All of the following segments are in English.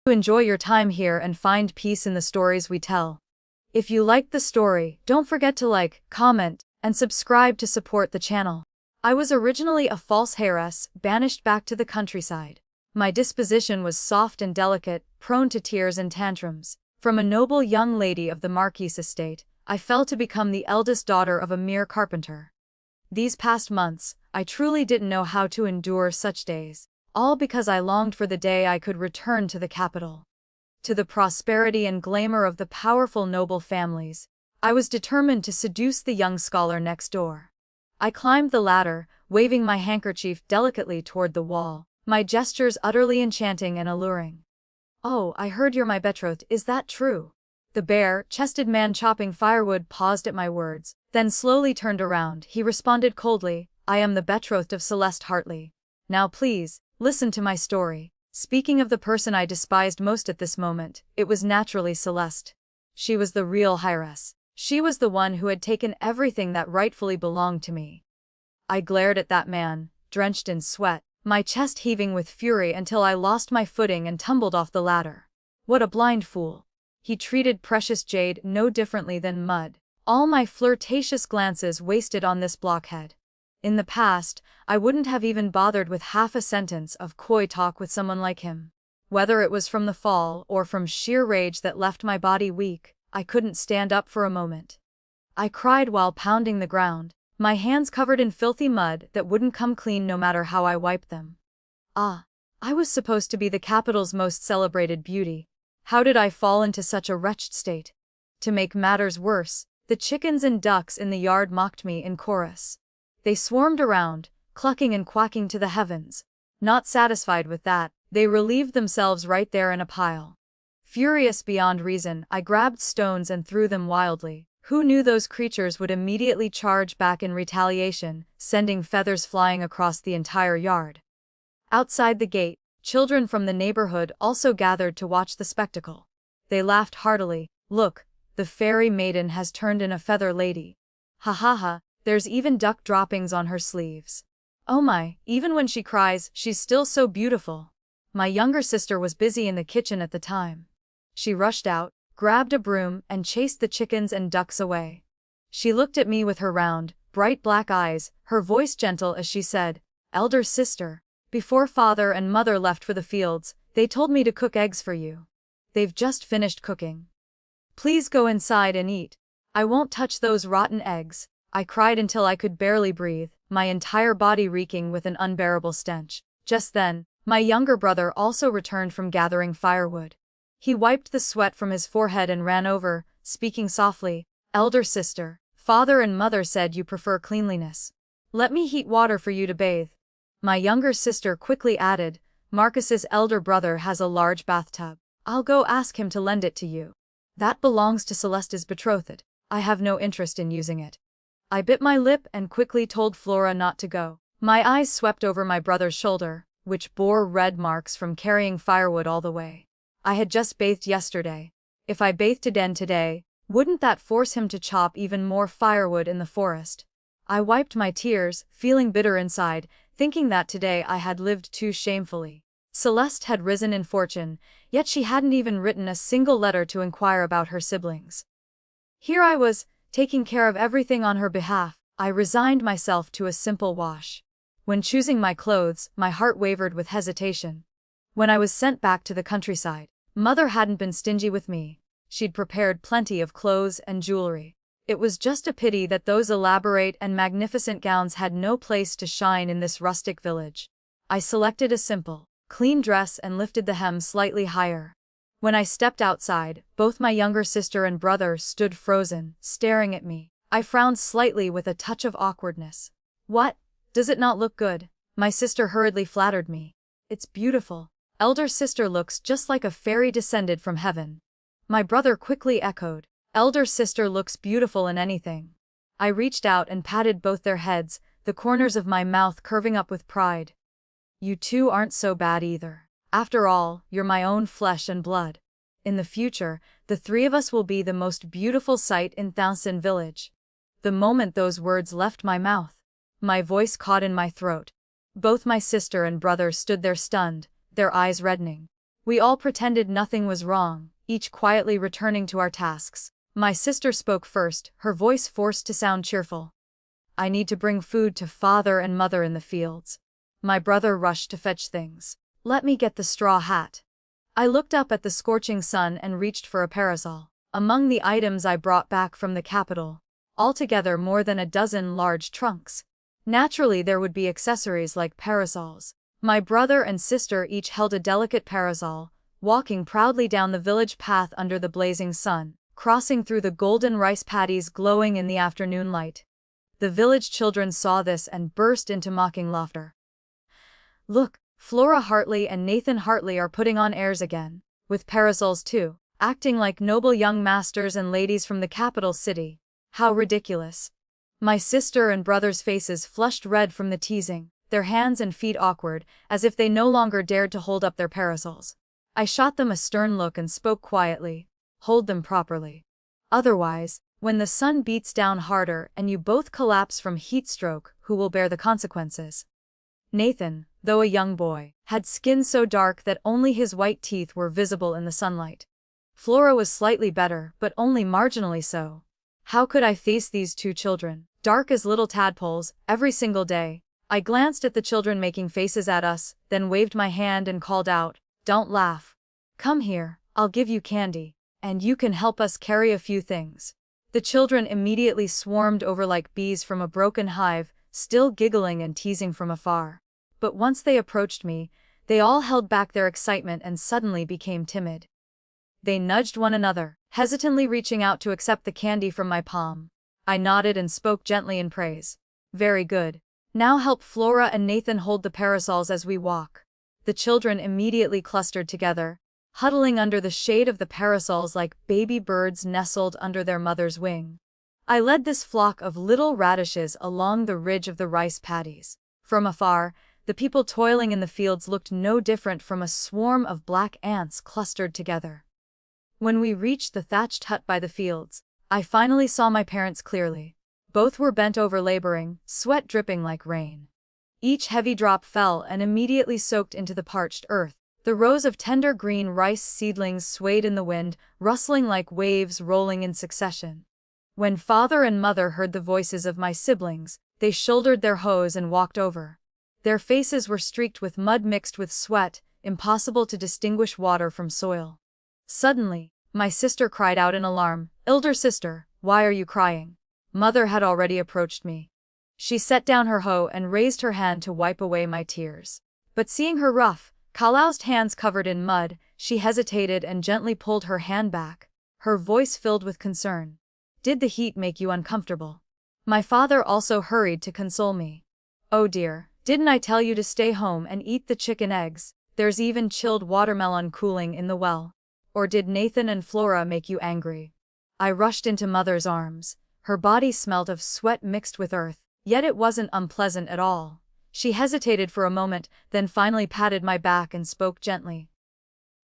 Enjoy your time here and find peace in the stories we tell. If you liked the story, don't forget to like, comment, and subscribe to support the channel. I was originally a false heiress, banished back to the countryside. My disposition was soft and delicate, prone to tears and tantrums. From a noble young lady of the Marquis estate, I fell to become the eldest daughter of a mere carpenter. These past months, I truly didn't know how to endure such days, all because I longed for the day I could return to the capital. To the prosperity and glamour of the powerful noble families, I was determined to seduce the young scholar next door. I climbed the ladder, waving my handkerchief delicately toward the wall, my gestures utterly enchanting and alluring. "Oh, I heard you're my betrothed, is that true?" The bare-chested man chopping firewood paused at my words, then slowly turned around. He responded coldly, "I am the betrothed of Celeste Hartley. Now please, listen to my story." Speaking of the person I despised most at this moment, it was naturally Celeste. She was the real Heiress. She was the one who had taken everything that rightfully belonged to me. I glared at that man, drenched in sweat, my chest heaving with fury until I lost my footing and tumbled off the ladder. What a blind fool. He treated precious jade no differently than mud. All my flirtatious glances wasted on this blockhead. In the past, I wouldn't have even bothered with half a sentence of coy talk with someone like him. Whether it was from the fall or from sheer rage that left my body weak, I couldn't stand up for a moment. I cried while pounding the ground, my hands covered in filthy mud that wouldn't come clean no matter how I wiped them. I was supposed to be the capital's most celebrated beauty. How did I fall into such a wretched state? To make matters worse, the chickens and ducks in the yard mocked me in chorus. They swarmed around, clucking and quacking to the heavens. Not satisfied with that, they relieved themselves right there in a pile. Furious beyond reason, I grabbed stones and threw them wildly. Who knew those creatures would immediately charge back in retaliation, sending feathers flying across the entire yard. Outside the gate, children from the neighborhood also gathered to watch the spectacle. They laughed heartily. "Look, the fairy maiden has turned in a feather lady. Ha ha ha, there's even duck droppings on her sleeves. Oh my, even when she cries, she's still so beautiful." My younger sister was busy in the kitchen at the time. She rushed out, grabbed a broom, and chased the chickens and ducks away. She looked at me with her round, bright black eyes, her voice gentle as she said, "Elder sister, before father and mother left for the fields, they told me to cook eggs for you. They've just finished cooking. Please go inside and eat." "I won't touch those rotten eggs," I cried until I could barely breathe, my entire body reeking with an unbearable stench. Just then, my younger brother also returned from gathering firewood. He wiped the sweat from his forehead and ran over, speaking softly, "Elder sister, father and mother said you prefer cleanliness. Let me heat water for you to bathe." My younger sister quickly added, "Marcus's elder brother has a large bathtub. I'll go ask him to lend it to you. That belongs to Celeste's betrothed. I have no interest in using it." I bit my lip and quickly told Flora not to go. My eyes swept over my brother's shoulder, which bore red marks from carrying firewood all the way. I had just bathed yesterday. If I bathed again today, wouldn't that force him to chop even more firewood in the forest? I wiped my tears, feeling bitter inside, thinking that today I had lived too shamefully. Celeste had risen in fortune, yet she hadn't even written a single letter to inquire about her siblings. Here I was, taking care of everything on her behalf. I resigned myself to a simple wash. When choosing my clothes, my heart wavered with hesitation. When I was sent back to the countryside, Mother hadn't been stingy with me. She'd prepared plenty of clothes and jewelry. It was just a pity that those elaborate and magnificent gowns had no place to shine in this rustic village. I selected a simple, clean dress and lifted the hem slightly higher. When I stepped outside, both my younger sister and brother stood frozen, staring at me. I frowned slightly with a touch of awkwardness. "What? Does it not look good?" My sister hurriedly flattered me. "It's beautiful. Elder sister looks just like a fairy descended from heaven." My brother quickly echoed, "Elder sister looks beautiful in anything." I reached out and patted both their heads, the corners of my mouth curving up with pride. "You two aren't so bad either. After all, you're my own flesh and blood. In the future, the three of us will be the most beautiful sight in Transcends village." The moment those words left my mouth, my voice caught in my throat. Both my sister and brother stood there stunned, their eyes reddening. We all pretended nothing was wrong, each quietly returning to our tasks. My sister spoke first, her voice forced to sound cheerful. I need to bring food to father and mother in the fields. My brother rushed to fetch things. Let me get the straw hat. I looked up at the scorching sun and reached for a parasol. Among the items I brought back from the capital, altogether more than a dozen large trunks. Naturally, there would be accessories like parasols. My brother and sister each held a delicate parasol, walking proudly down the village path under the blazing sun, crossing through the golden rice paddies glowing in the afternoon light. The village children saw this and burst into mocking laughter. Look, Flora Hartley and Nathan Hartley are putting on airs again, with parasols too, acting like noble young masters and ladies from the capital city. How ridiculous. My sister and brother's faces flushed red from the teasing, their hands and feet awkward, as if they no longer dared to hold up their parasols. I shot them a stern look and spoke quietly. Hold them properly. Otherwise, when the sun beats down harder and you both collapse from heat stroke, who will bear the consequences? Nathan, though a young boy, had skin so dark that only his white teeth were visible in the sunlight. Flora was slightly better, but only marginally so. How could I face these two children, dark as little tadpoles, every single day? I glanced at the children making faces at us, then waved my hand and called out, "Don't laugh. Come here, I'll give you candy, and you can help us carry a few things." The children immediately swarmed over like bees from a broken hive, still giggling and teasing from afar. But once they approached me, they all held back their excitement and suddenly became timid. They nudged one another, hesitantly reaching out to accept the candy from my palm. I nodded and spoke gently in praise. Very good. Now help Flora and Nathan hold the parasols as we walk. The children immediately clustered together, huddling under the shade of the parasols like baby birds nestled under their mother's wing. I led this flock of little radishes along the ridge of the rice paddies. From afar, the people toiling in the fields looked no different from a swarm of black ants clustered together. When we reached the thatched hut by the fields, I finally saw my parents clearly. Both were bent over laboring, sweat dripping like rain. Each heavy drop fell and immediately soaked into the parched earth. The rows of tender green rice seedlings swayed in the wind, rustling like waves rolling in succession. When father and mother heard the voices of my siblings, they shouldered their hoes and walked over. Their faces were streaked with mud mixed with sweat, impossible to distinguish water from soil. Suddenly, my sister cried out in alarm, "Elder sister, why are you crying?" Mother had already approached me. She set down her hoe and raised her hand to wipe away my tears. But seeing her rough, calloused hands covered in mud, she hesitated and gently pulled her hand back, her voice filled with concern. "Did the heat make you uncomfortable?" My father also hurried to console me. "Oh dear, didn't I tell you to stay home and eat the chicken eggs? There's even chilled watermelon cooling in the well. Or did Nathan and Flora make you angry?" I rushed into mother's arms. Her body smelt of sweat mixed with earth, yet it wasn't unpleasant at all. She hesitated for a moment, then finally patted my back and spoke gently.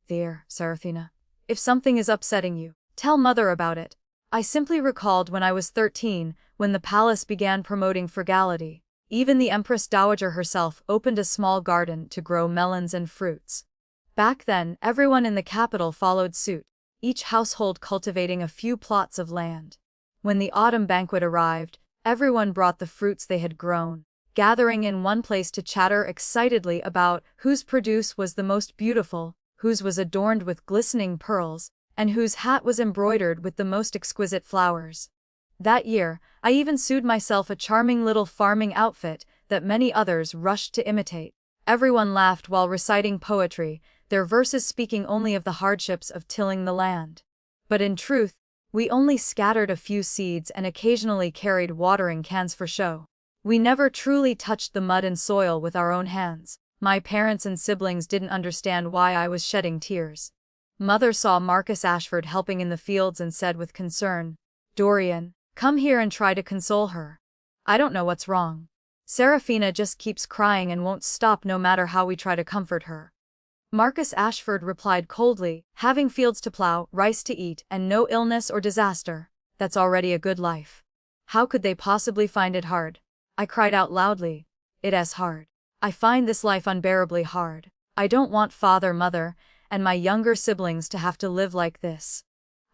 "There, Seraphina. If something is upsetting you, tell mother about it." I simply recalled when I was 13, when the palace began promoting frugality. Even the Empress Dowager herself opened a small garden to grow melons and fruits. Back then, everyone in the capital followed suit, each household cultivating a few plots of land. When the autumn banquet arrived, everyone brought the fruits they had grown, gathering in one place to chatter excitedly about whose produce was the most beautiful, whose was adorned with glistening pearls, and whose hat was embroidered with the most exquisite flowers. That year, I even sewed myself a charming little farming outfit that many others rushed to imitate. Everyone laughed while reciting poetry, their verses speaking only of the hardships of tilling the land. But in truth, we only scattered a few seeds and occasionally carried watering cans for show. We never truly touched the mud and soil with our own hands. My parents and siblings didn't understand why I was shedding tears. Mother saw Marcus Ashford helping in the fields and said with concern, "Dorian, come here and try to console her. I don't know what's wrong. Seraphina just keeps crying and won't stop no matter how we try to comfort her." Marcus Ashford replied coldly, "Having fields to plow, rice to eat, and no illness or disaster, that's already a good life. How could they possibly find it hard?" I cried out loudly, "It is hard. I find this life unbearably hard. I don't want father, mother, and my younger siblings to have to live like this.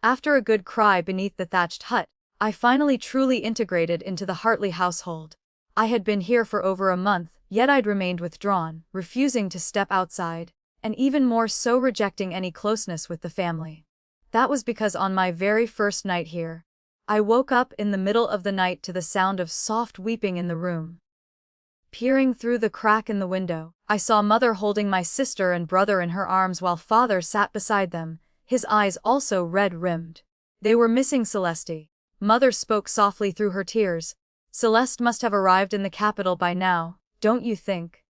After a good cry beneath the thatched hut, I finally truly integrated into the Hartley household. I had been here for over a month, yet I'd remained withdrawn, refusing to step outside, and even more so rejecting any closeness with the family. That was because on my very first night here, I woke up in the middle of the night to the sound of soft weeping in the room. Peering through the crack in the window, I saw Mother holding my sister and brother in her arms while Father sat beside them, his eyes also red-rimmed. They were missing Celeste. Mother spoke softly through her tears. Celeste must have arrived in the capital by now, don't you think?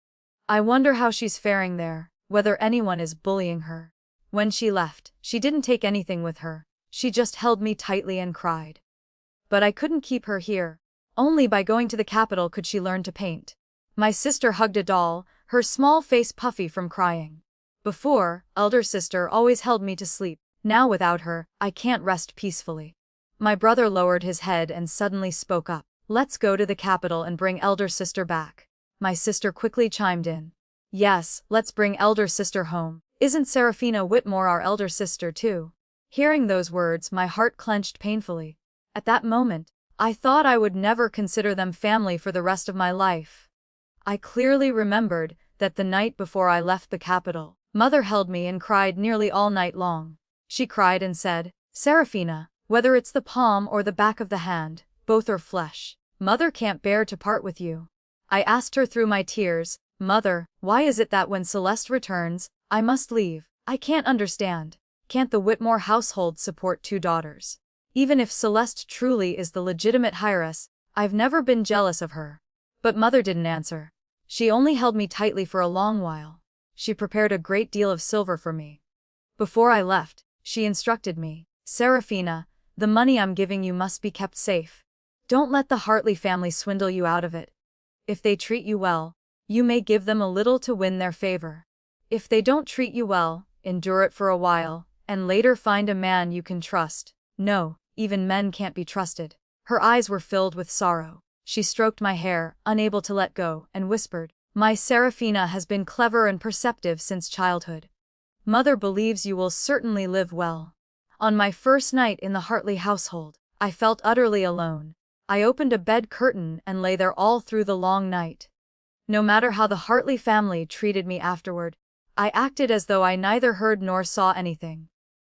I wonder how she's faring there, whether anyone is bullying her. When she left, she didn't take anything with her. She just held me tightly and cried. But I couldn't keep her here. Only by going to the capital could she learn to paint. My sister hugged a doll, her small face puffy from crying. Before, elder sister always held me to sleep. Now without her, I can't rest peacefully. My brother lowered his head and suddenly spoke up. Let's go to the capital and bring elder sister back. My sister quickly chimed in. Yes, let's bring elder sister home. Isn't Serafina Whitmore our elder sister too? Hearing those words, my heart clenched painfully. At that moment, I thought I would never consider them family for the rest of my life. I clearly remembered that the night before I left the capital, Mother held me and cried nearly all night long. She cried and said, Serafina, whether it's the palm or the back of the hand, both are flesh. Mother can't bear to part with you. I asked her through my tears, Mother, why is it that when Celeste returns, I must leave? I can't understand. Can't the Whitmore household support 2 daughters? Even if Celeste truly is the legitimate Heiress, I've never been jealous of her. But Mother didn't answer. She only held me tightly for a long while. She prepared a great deal of silver for me. Before I left, she instructed me, Serafina, the money I'm giving you must be kept safe. Don't let the Hartley family swindle you out of it. If they treat you well, you may give them a little to win their favor. If they don't treat you well, endure it for a while, and later find a man you can trust. No, even men can't be trusted. Her eyes were filled with sorrow. She stroked my hair, unable to let go, and whispered, My Serafina has been clever and perceptive since childhood. Mother believes you will certainly live well. On my first night in the Hartley household, I felt utterly alone. I opened a bed curtain and lay there all through the long night. No matter how the Hartley family treated me afterward, I acted as though I neither heard nor saw anything.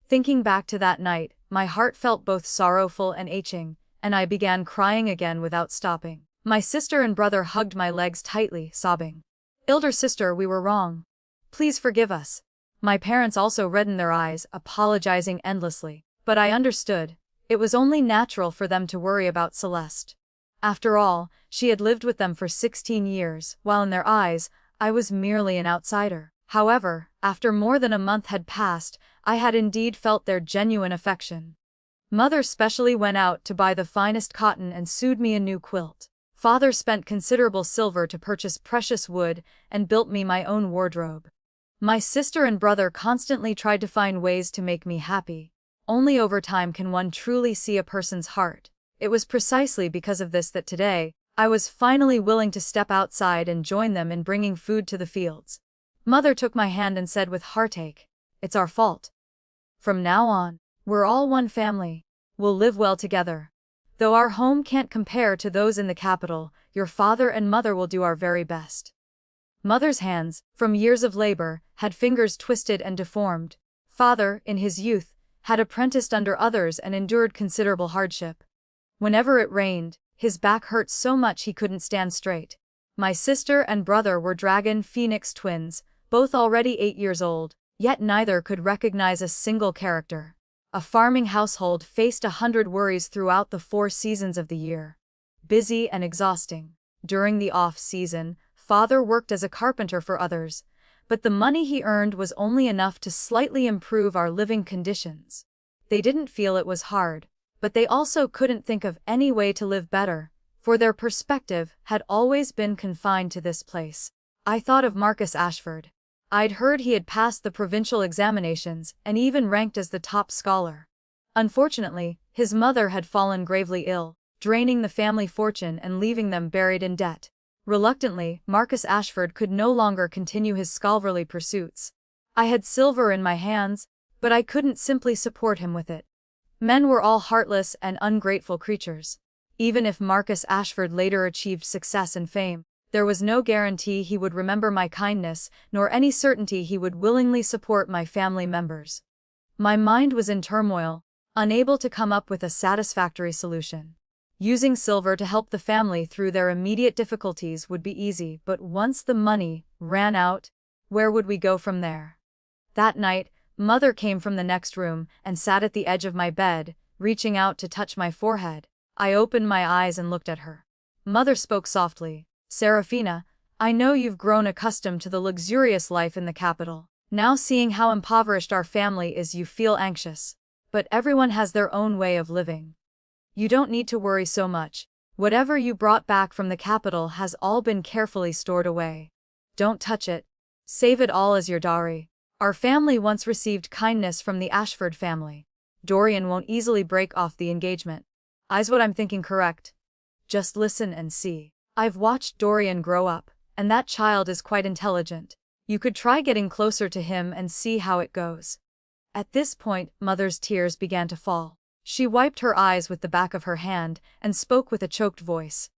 Thinking back to that night, my heart felt both sorrowful and aching, and I began crying again without stopping. My sister and brother hugged my legs tightly, sobbing. Elder sister, we were wrong. Please forgive us. My parents also reddened their eyes, apologizing endlessly. But I understood. It was only natural for them to worry about Celeste. After all, she had lived with them for 16 years, while in their eyes, I was merely an outsider. However, after more than a month had passed, I had indeed felt their genuine affection. Mother specially went out to buy the finest cotton and sewed me a new quilt. Father spent considerable silver to purchase precious wood and built me my own wardrobe. My sister and brother constantly tried to find ways to make me happy. Only over time can one truly see a person's heart. It was precisely because of this that today, I was finally willing to step outside and join them in bringing food to the fields. Mother took my hand and said with heartache, It's our fault. From now on, we're all one family. We'll live well together. Though our home can't compare to those in the capital, your father and mother will do our very best. Mother's hands, from years of labor, had fingers twisted and deformed. Father, in his youth, had apprenticed under others and endured considerable hardship. Whenever it rained, his back hurt so much he couldn't stand straight. My sister and brother were dragon phoenix twins, both already 8 years old, yet neither could recognize a single character. A farming household faced 100 worries throughout the 4 seasons of the year. Busy and exhausting. During the off-season, Father worked as a carpenter for others, but the money he earned was only enough to slightly improve our living conditions. They didn't feel it was hard, but they also couldn't think of any way to live better, for their perspective had always been confined to this place. I thought of Marcus Ashford. I'd heard he had passed the provincial examinations and even ranked as the top scholar. Unfortunately, his mother had fallen gravely ill, draining the family fortune and leaving them buried in debt. Reluctantly, Marcus Ashford could no longer continue his scholarly pursuits. I had silver in my hands, but I couldn't simply support him with it. Men were all heartless and ungrateful creatures. Even if Marcus Ashford later achieved success and fame, there was no guarantee he would remember my kindness, nor any certainty he would willingly support my family members. My mind was in turmoil, unable to come up with a satisfactory solution. Using silver to help the family through their immediate difficulties would be easy, but once the money ran out, where would we go from there? That night, Mother came from the next room and sat at the edge of my bed, reaching out to touch my forehead. I opened my eyes and looked at her. Mother spoke softly. "Serafina, I know you've grown accustomed to the luxurious life in the capital. Now seeing how impoverished our family is, you feel anxious. But everyone has their own way of living. You don't need to worry so much. Whatever you brought back from the capital has all been carefully stored away. Don't touch it. Save it all as your dowry. Our family once received kindness from the Ashford family. Dorian won't easily break off the engagement. Is what I'm thinking correct? Just listen and see. I've watched Dorian grow up, and that child is quite intelligent. You could try getting closer to him and see how it goes." At this point, Mother's tears began to fall. She wiped her eyes with the back of her hand and spoke with a choked voice.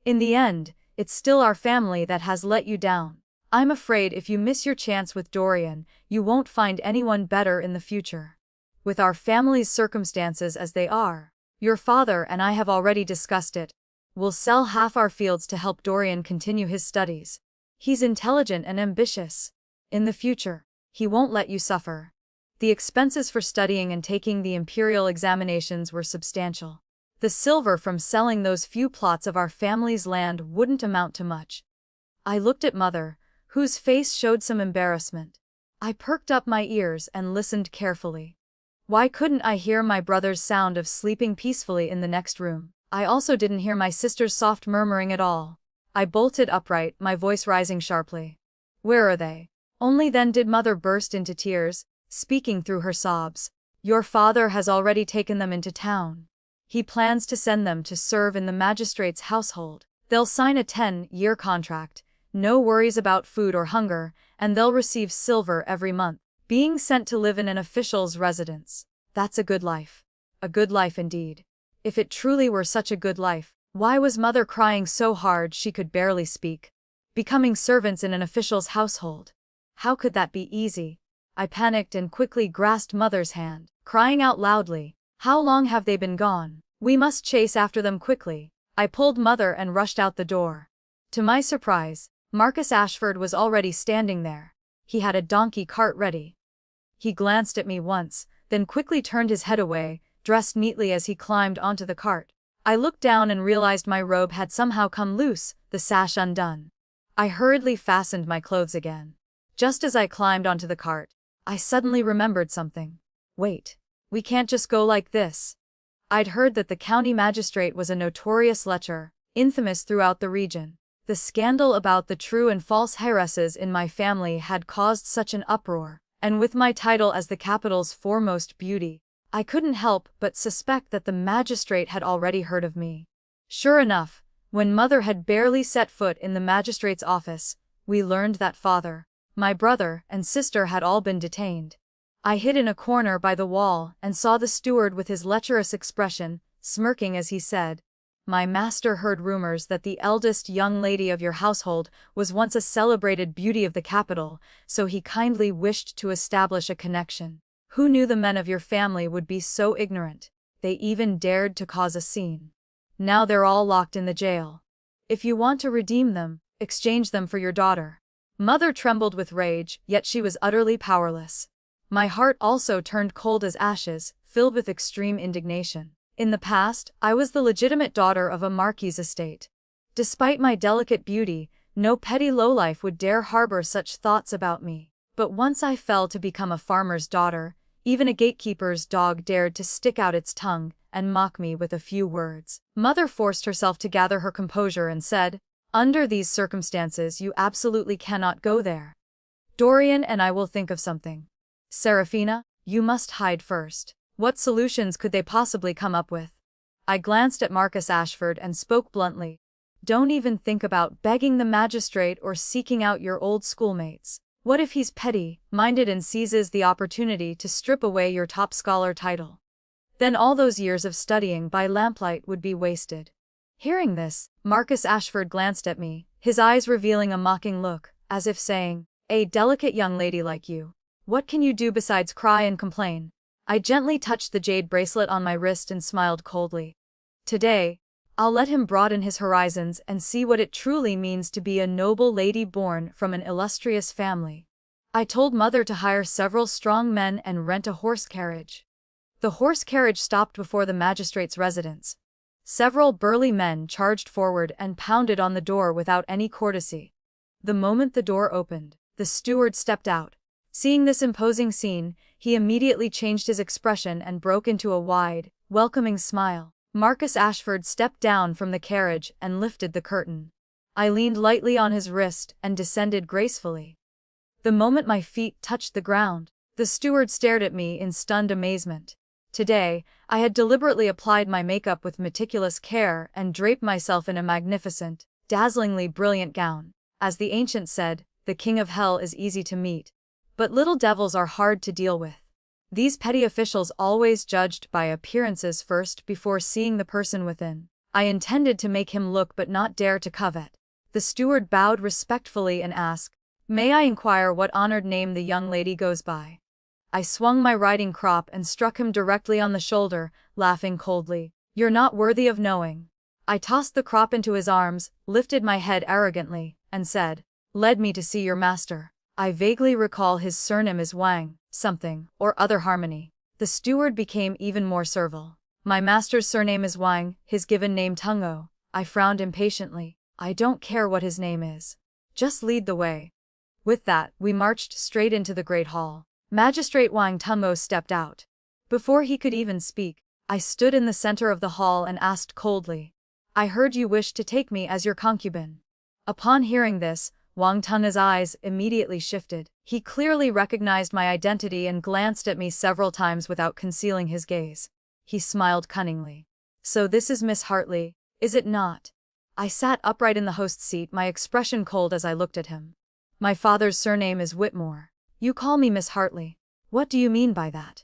"In the end, it's still our family that has let you down. I'm afraid if you miss your chance with Dorian, you won't find anyone better in the future. With our family's circumstances as they are, your father and I have already discussed it. We'll sell half our fields to help Dorian continue his studies. He's intelligent and ambitious. In the future, he won't let you suffer." The expenses for studying and taking the imperial examinations were substantial. The silver from selling those few plots of our family's land wouldn't amount to much. I looked at Mother, whose face showed some embarrassment. I perked up my ears and listened carefully. Why couldn't I hear my brother's sound of sleeping peacefully in the next room? I also didn't hear my sister's soft murmuring at all. I bolted upright, my voice rising sharply. "Where are they?" Only then did Mother burst into tears, speaking through her sobs. "Your father has already taken them into town. He plans to send them to serve in the magistrate's household. They'll sign a 10-year contract, no worries about food or hunger, and they'll receive silver every month. Being sent to live in an official's residence. That's a good life. A good life indeed." If it truly were such a good life, why was Mother crying so hard she could barely speak? Becoming servants in an official's household. How could that be easy? I panicked and quickly grasped Mother's hand, crying out loudly, "How long have they been gone? We must chase after them quickly." I pulled Mother and rushed out the door. To my surprise, Marcus Ashford was already standing there. He had a donkey cart ready. He glanced at me once, then quickly turned his head away, dressed neatly as he climbed onto the cart. I looked down and realized my robe had somehow come loose, the sash undone. I hurriedly fastened my clothes again. Just as I climbed onto the cart, I suddenly remembered something. Wait, we can't just go like this. I'd heard that the county magistrate was a notorious lecher, infamous throughout the region. The scandal about the true and false heiresses in my family had caused such an uproar, and with my title as the capital's foremost beauty, I couldn't help but suspect that the magistrate had already heard of me. Sure enough, when Mother had barely set foot in the magistrate's office, we learned that father, my brother, and sister had all been detained. I hid in a corner by the wall and saw the steward with his lecherous expression, smirking as he said, "My master heard rumors that the eldest young lady of your household was once a celebrated beauty of the capital, so he kindly wished to establish a connection. Who knew the men of your family would be so ignorant? They even dared to cause a scene. Now they're all locked in the jail. If you want to redeem them, exchange them for your daughter." Mother trembled with rage, yet she was utterly powerless. My heart also turned cold as ashes, filled with extreme indignation. In the past, I was the legitimate daughter of a marquis's estate. Despite my delicate beauty, no petty lowlife would dare harbor such thoughts about me. But once I fell to become a farmer's daughter, even a gatekeeper's dog dared to stick out its tongue and mock me with a few words. Mother forced herself to gather her composure and said, "Under these circumstances you absolutely cannot go there. Dorian and I will think of something. Serafina, you must hide first." What solutions could they possibly come up with? I glanced at Marcus Ashford and spoke bluntly. "Don't even think about begging the magistrate or seeking out your old schoolmates. What if he's petty-minded and seizes the opportunity to strip away your top scholar title? Then all those years of studying by lamplight would be wasted. Hearing this, Marcus Ashford glanced at me, his eyes revealing a mocking look, as if saying, "A delicate young lady like you. What can you do besides cry and complain?" I gently touched the jade bracelet on my wrist and smiled coldly. Today, I'll let him broaden his horizons and see what it truly means to be a noble lady born from an illustrious family. I told Mother to hire several strong men and rent a horse carriage. The horse carriage stopped before the magistrate's residence. Several burly men charged forward and pounded on the door without any courtesy. The moment the door opened, the steward stepped out. Seeing this imposing scene, he immediately changed his expression and broke into a wide, welcoming smile. Marcus Ashford stepped down from the carriage and lifted the curtain. I leaned lightly on his wrist and descended gracefully. The moment my feet touched the ground, the steward stared at me in stunned amazement. Today, I had deliberately applied my makeup with meticulous care and draped myself in a magnificent, dazzlingly brilliant gown. As the ancient said, the king of hell is easy to meet, but little devils are hard to deal with. These petty officials always judged by appearances first before seeing the person within. I intended to make him look but not dare to covet. The steward bowed respectfully and asked, "May I inquire what honored name the young lady goes by?" I swung my riding crop and struck him directly on the shoulder, laughing coldly. "You're not worthy of knowing." I tossed the crop into his arms, lifted my head arrogantly, and said, "Led me to see your master. I vaguely recall his surname is Wang, something, or other harmony." The steward became even more servile. "My master's surname is Wang, his given name Tungo." I frowned impatiently. "I don't care what his name is. Just lead the way." With that, we marched straight into the great hall. Magistrate Wang Tungo stepped out. Before he could even speak, I stood in the center of the hall and asked coldly, "I heard you wished to take me as your concubine." Upon hearing this, Wang Tungo's eyes immediately shifted. He clearly recognized my identity and glanced at me several times without concealing his gaze. He smiled cunningly. "So this is Miss Hartley, is it not?" I sat upright in the host's seat, my expression cold as I looked at him. "My father's surname is Whitmore. You call me Miss Hartley. What do you mean by that?"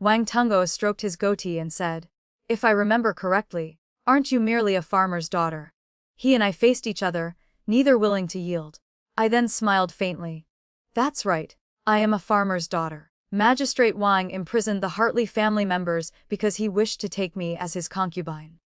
Wang Tungo stroked his goatee and said, "If I remember correctly, aren't you merely a farmer's daughter?" He and I faced each other, neither willing to yield. I then smiled faintly. "That's right, I am a farmer's daughter. Magistrate Wang imprisoned the Hartley family members because he wished to take me as his concubine.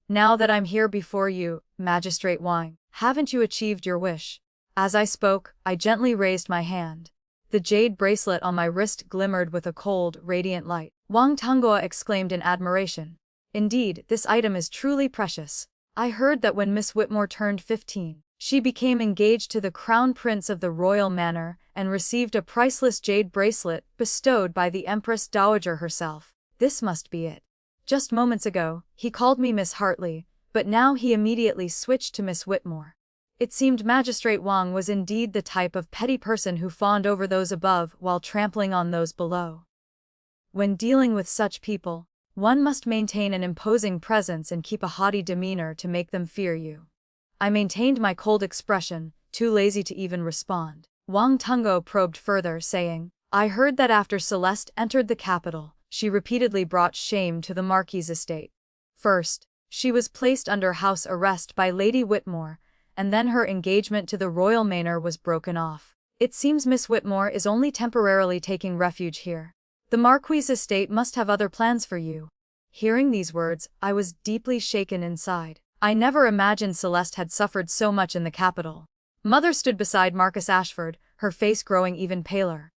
Now that I'm here before you, Magistrate Wang, haven't you achieved your wish?" As I spoke, I gently raised my hand. The jade bracelet on my wrist glimmered with a cold, radiant light. Wang Tungo exclaimed in admiration. "Indeed, this item is truly precious. I heard that when Miss Whitmore turned 15, she became engaged to the crown prince of the royal manor and received a priceless jade bracelet bestowed by the Empress Dowager herself. This must be it. Just moments ago, he called me Miss Hartley, but now he immediately switched to Miss Whitmore." It seemed Magistrate Wang was indeed the type of petty person who fawned over those above while trampling on those below. When dealing with such people, one must maintain an imposing presence and keep a haughty demeanor to make them fear you. I maintained my cold expression, too lazy to even respond. Wang Tungo probed further, saying, "I heard that after Celeste entered the capital, she repeatedly brought shame to the Marquis's estate. First, she was placed under house arrest by Lady Whitmore, and then her engagement to the royal manor was broken off. It seems Miss Whitmore is only temporarily taking refuge here. The Marquis's estate must have other plans for you." Hearing these words, I was deeply shaken inside. I never imagined Celeste had suffered so much in the capital. Mother stood beside Marcus Ashford, her face growing even paler.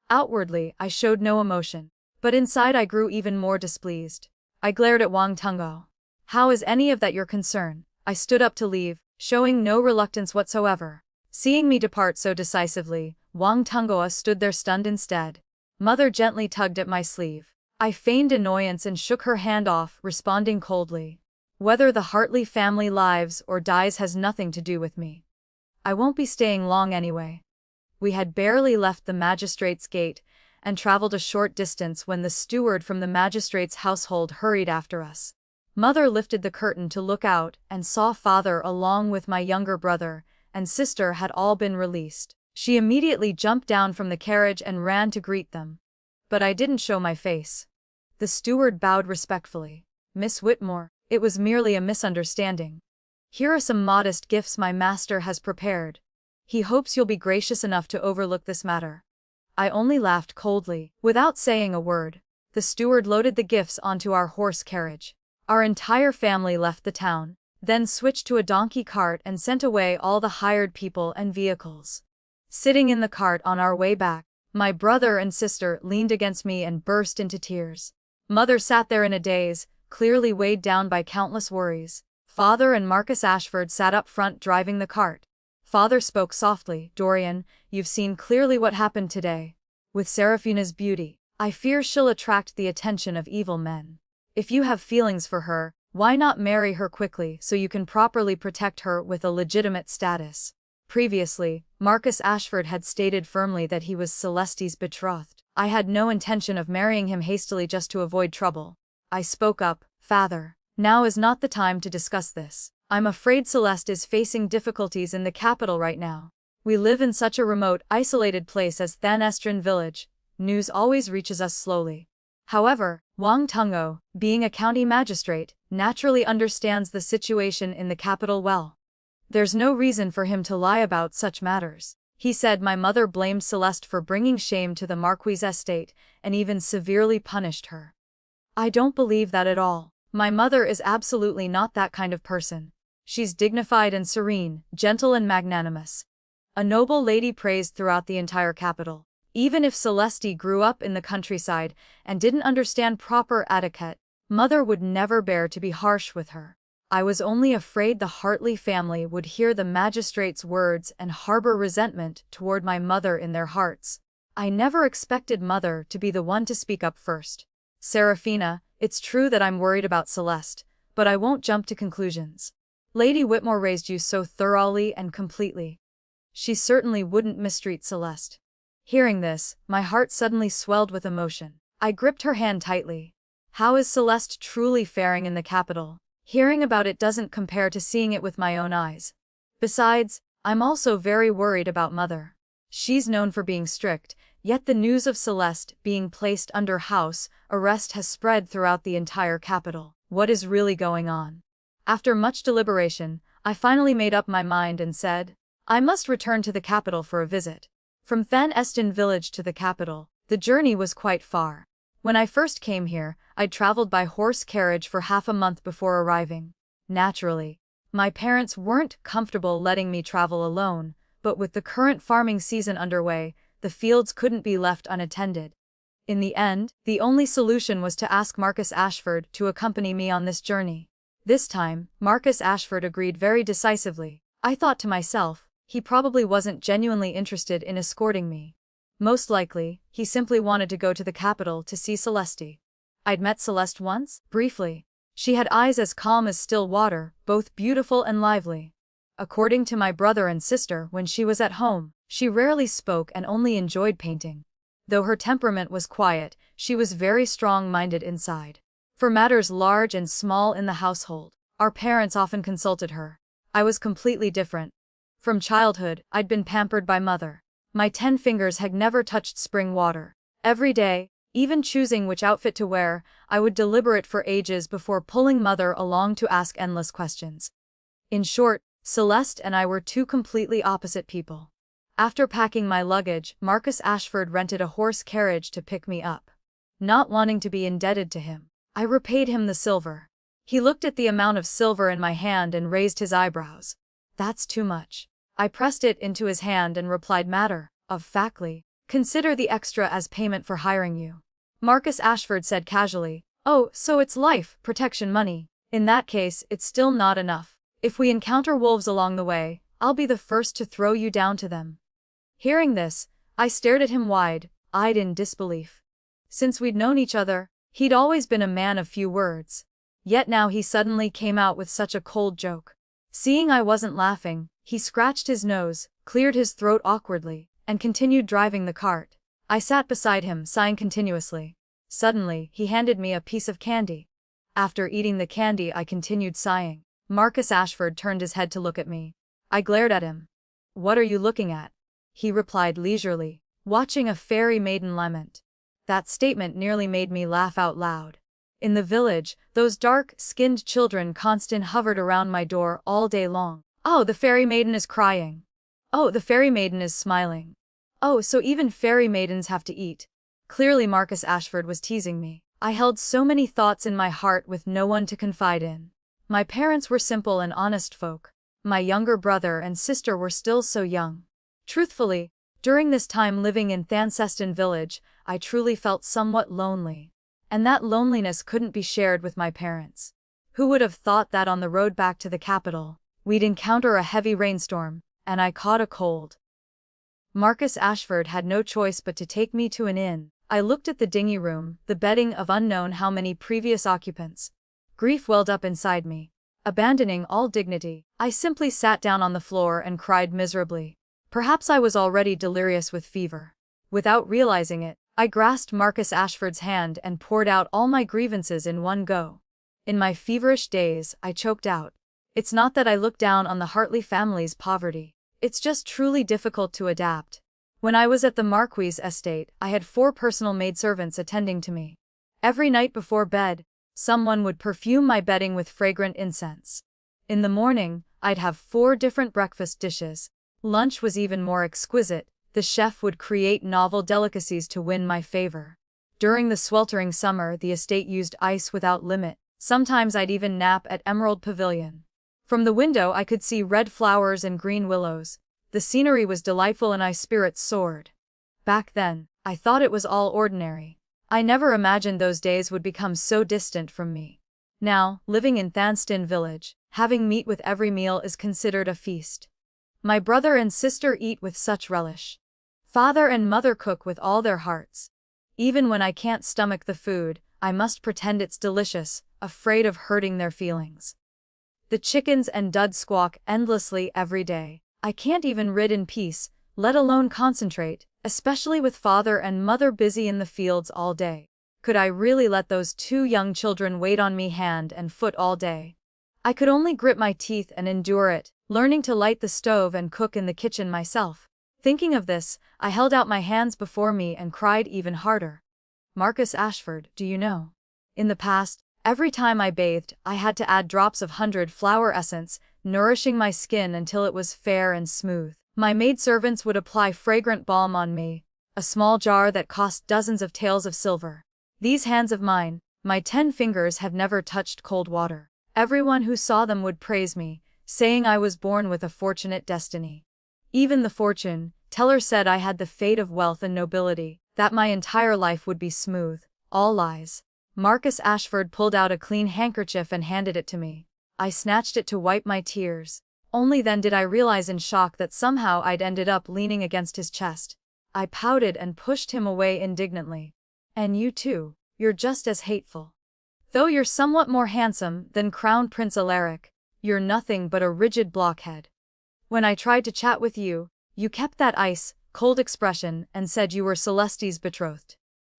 Outwardly, I showed no emotion, but inside I grew even more displeased. I glared at Wang Tungo. "How is any of that your concern?" I stood up to leave, showing no reluctance whatsoever. Seeing me depart so decisively, Wang Tungo stood there stunned instead. Mother gently tugged at my sleeve. I feigned annoyance and shook her hand off, responding coldly, "Whether the Hartley family lives or dies has nothing to do with me. I won't be staying long anyway." We had barely left the magistrate's gate and traveled a short distance when the steward from the magistrate's household hurried after us. Mother lifted the curtain to look out and saw father along with my younger brother and sister had all been released. She immediately jumped down from the carriage and ran to greet them. But I didn't show my face. The steward bowed respectfully. "Miss Whitmore, it was merely a misunderstanding. Here are some modest gifts my master has prepared. He hopes you'll be gracious enough to overlook this matter." I only laughed coldly. Without saying a word, the steward loaded the gifts onto our horse carriage. Our entire family left the town, then switched to a donkey cart and sent away all the hired people and vehicles. Sitting in the cart on our way back, my brother and sister leaned against me and burst into tears. Mother sat there in a daze, clearly weighed down by countless worries. Father and Marcus Ashford sat up front driving the cart. Father spoke softly. "Dorian, you've seen clearly what happened today. With Seraphina's beauty, I fear she'll attract the attention of evil men. If you have feelings for her, why not marry her quickly so you can properly protect her with a legitimate status?" Previously, Marcus Ashford had stated firmly that he was Celeste's betrothed. I had no intention of marrying him hastily just to avoid trouble. I spoke up. "Father, now is not the time to discuss this. I'm afraid Celeste is facing difficulties in the capital right now. We live in such a remote, isolated place as Thanestron village. News always reaches us slowly. However, Wang Tungo, being a county magistrate, naturally understands the situation in the capital well. There's no reason for him to lie about such matters. He said my mother blamed Celeste for bringing shame to the Marquis's estate, and even severely punished her. I don't believe that at all. My mother is absolutely not that kind of person. She's dignified and serene, gentle and magnanimous. A noble lady praised throughout the entire capital. Even if Celeste grew up in the countryside and didn't understand proper etiquette, mother would never bear to be harsh with her. I was only afraid the Hartley family would hear the magistrate's words and harbor resentment toward my mother in their hearts. I never expected mother to be the one to speak up first. "Seraphina, it's true that I'm worried about Celeste, but I won't jump to conclusions. Lady Whitmore raised you so thoroughly and completely. She certainly wouldn't mistreat Celeste." Hearing this, my heart suddenly swelled with emotion. I gripped her hand tightly. How is Celeste truly faring in the capital? Hearing about it doesn't compare to seeing it with my own eyes. Besides, I'm also very worried about mother. She's known for being strict, yet the news of Celeste being placed under house arrest has spread throughout the entire capital. What is really going on? After much deliberation, I finally made up my mind and said, I must return to the capital for a visit. From Thanestron village to the capital, the journey was quite far. When I first came here, I'd traveled by horse carriage for half a month before arriving. Naturally, my parents weren't comfortable letting me travel alone, but with the current farming season underway, the fields couldn't be left unattended. In the end, the only solution was to ask Marcus Ashford to accompany me on this journey. This time, Marcus Ashford agreed very decisively. I thought to myself, he probably wasn't genuinely interested in escorting me. Most likely, he simply wanted to go to the capital to see Celeste. I'd met Celeste once, briefly. She had eyes as calm as still water, both beautiful and lively. According to my brother and sister, when she was at home, she rarely spoke and only enjoyed painting. Though her temperament was quiet, she was very strong-minded inside. For matters large and small in the household, our parents often consulted her. I was completely different. From childhood, I'd been pampered by mother. My 10 fingers had never touched spring water. Every day, even choosing which outfit to wear, I would deliberate for ages before pulling mother along to ask endless questions. In short, Celeste and I were two completely opposite people. After packing my luggage, Marcus Ashford rented a horse carriage to pick me up. Not wanting to be indebted to him, I repaid him the silver. He looked at the amount of silver in my hand and raised his eyebrows. That's too much. I pressed it into his hand and replied, matter of factly, consider the extra as payment for hiring you. Marcus Ashford said casually, oh, so it's life protection money. In that case, it's still not enough. If we encounter wolves along the way, I'll be the first to throw you down to them. Hearing this, I stared at him wide-eyed in disbelief. Since we'd known each other, he'd always been a man of few words. Yet now he suddenly came out with such a cold joke. Seeing I wasn't laughing, he scratched his nose, cleared his throat awkwardly, and continued driving the cart. I sat beside him, sighing continuously. Suddenly, he handed me a piece of candy. After eating the candy, I continued sighing. Marcus Ashford turned his head to look at me. I glared at him. What are you looking at? he replied leisurely, watching a fairy maiden lament. That statement nearly made me laugh out loud. In the village, those dark-skinned children constantly hovered around my door all day long. Oh, the fairy maiden is crying. Oh, the fairy maiden is smiling. Oh, so even fairy maidens have to eat. Clearly Marcus Ashford was teasing me. I held so many thoughts in my heart with no one to confide in. My parents were simple and honest folk. My younger brother and sister were still so young. Truthfully, during this time living in Transcends village, I truly felt somewhat lonely. And that loneliness couldn't be shared with my parents. Who would have thought that on the road back to the capital, we'd encounter a heavy rainstorm, and I caught a cold. Marcus Ashford had no choice but to take me to an inn. I looked at the dingy room, the bedding of unknown how many previous occupants. Grief welled up inside me. Abandoning all dignity, I simply sat down on the floor and cried miserably. Perhaps I was already delirious with fever. Without realizing it, I grasped Marcus Ashford's hand and poured out all my grievances in one go. In my feverish days, I choked out. It's not that I look down on the Hartley family's poverty. It's just truly difficult to adapt. When I was at the Marquis' estate, I had 4 personal maidservants attending to me. Every night before bed, someone would perfume my bedding with fragrant incense. In the morning, I'd have 4 different breakfast dishes. Lunch was even more exquisite. The chef would create novel delicacies to win my favor. During the sweltering summer, the estate used ice without limit. Sometimes I'd even nap at Emerald Pavilion. From the window I could see red flowers and green willows. The scenery was delightful and my spirits soared. Back then, I thought it was all ordinary. I never imagined those days would become so distant from me. Now, living in Transcends village, having meat with every meal is considered a feast. My brother and sister eat with such relish. Father and mother cook with all their hearts. Even when I can't stomach the food, I must pretend it's delicious, afraid of hurting their feelings. The chickens and duds squawk endlessly every day. I can't even rid in peace, let alone concentrate, especially with father and mother busy in the fields all day. Could I really let those 2 young children wait on me hand and foot all day? I could only grit my teeth and endure it, learning to light the stove and cook in the kitchen myself. Thinking of this, I held out my hands before me and cried even harder. Marcus Ashford, do you know? In the past, every time I bathed, I had to add drops of 100 flower essence, nourishing my skin until it was fair and smooth. My maidservants would apply fragrant balm on me, a small jar that cost dozens of taels of silver. These hands of mine, my 10 fingers have never touched cold water. Everyone who saw them would praise me, saying I was born with a fortunate destiny. Even the fortune teller said I had the fate of wealth and nobility, that my entire life would be smooth. All lies. Marcus Ashford pulled out a clean handkerchief and handed it to me. I snatched it to wipe my tears. Only then did I realize in shock that somehow I'd ended up leaning against his chest. I pouted and pushed him away indignantly. And you too, you're just as hateful. Though you're somewhat more handsome than Crown Prince Alaric, you're nothing but a rigid blockhead. When I tried to chat with you, you kept that ice-cold expression and said you were Celeste's betrothed.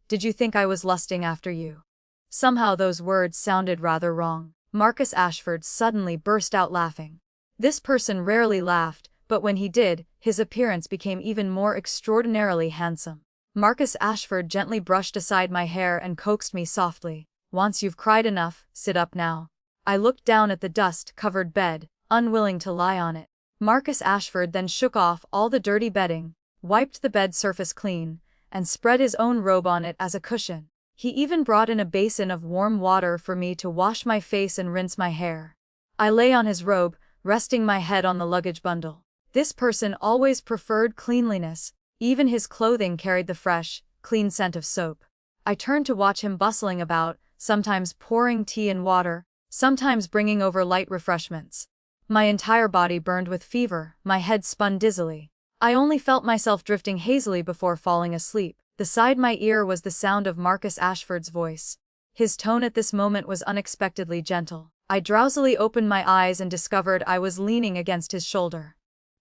Did you think I was lusting after you? Somehow those words sounded rather wrong. Marcus Ashford suddenly burst out laughing. This person rarely laughed, but when he did, his appearance became even more extraordinarily handsome. Marcus Ashford gently brushed aside my hair and coaxed me softly. Once you've cried enough, sit up now. I looked down at the dust-covered bed, unwilling to lie on it. Marcus Ashford then shook off all the dirty bedding, wiped the bed surface clean, and spread his own robe on it as a cushion. He even brought in a basin of warm water for me to wash my face and rinse my hair. I lay on his robe, resting my head on the luggage bundle. This person always preferred cleanliness. Even his clothing carried the fresh, clean scent of soap. I turned to watch him bustling about, sometimes pouring tea and water, sometimes bringing over light refreshments. My entire body burned with fever, my head spun dizzily. I only felt myself drifting hazily before falling asleep. Beside my ear was the sound of Marcus Ashford's voice. His tone at this moment was unexpectedly gentle. I drowsily opened my eyes and discovered I was leaning against his shoulder.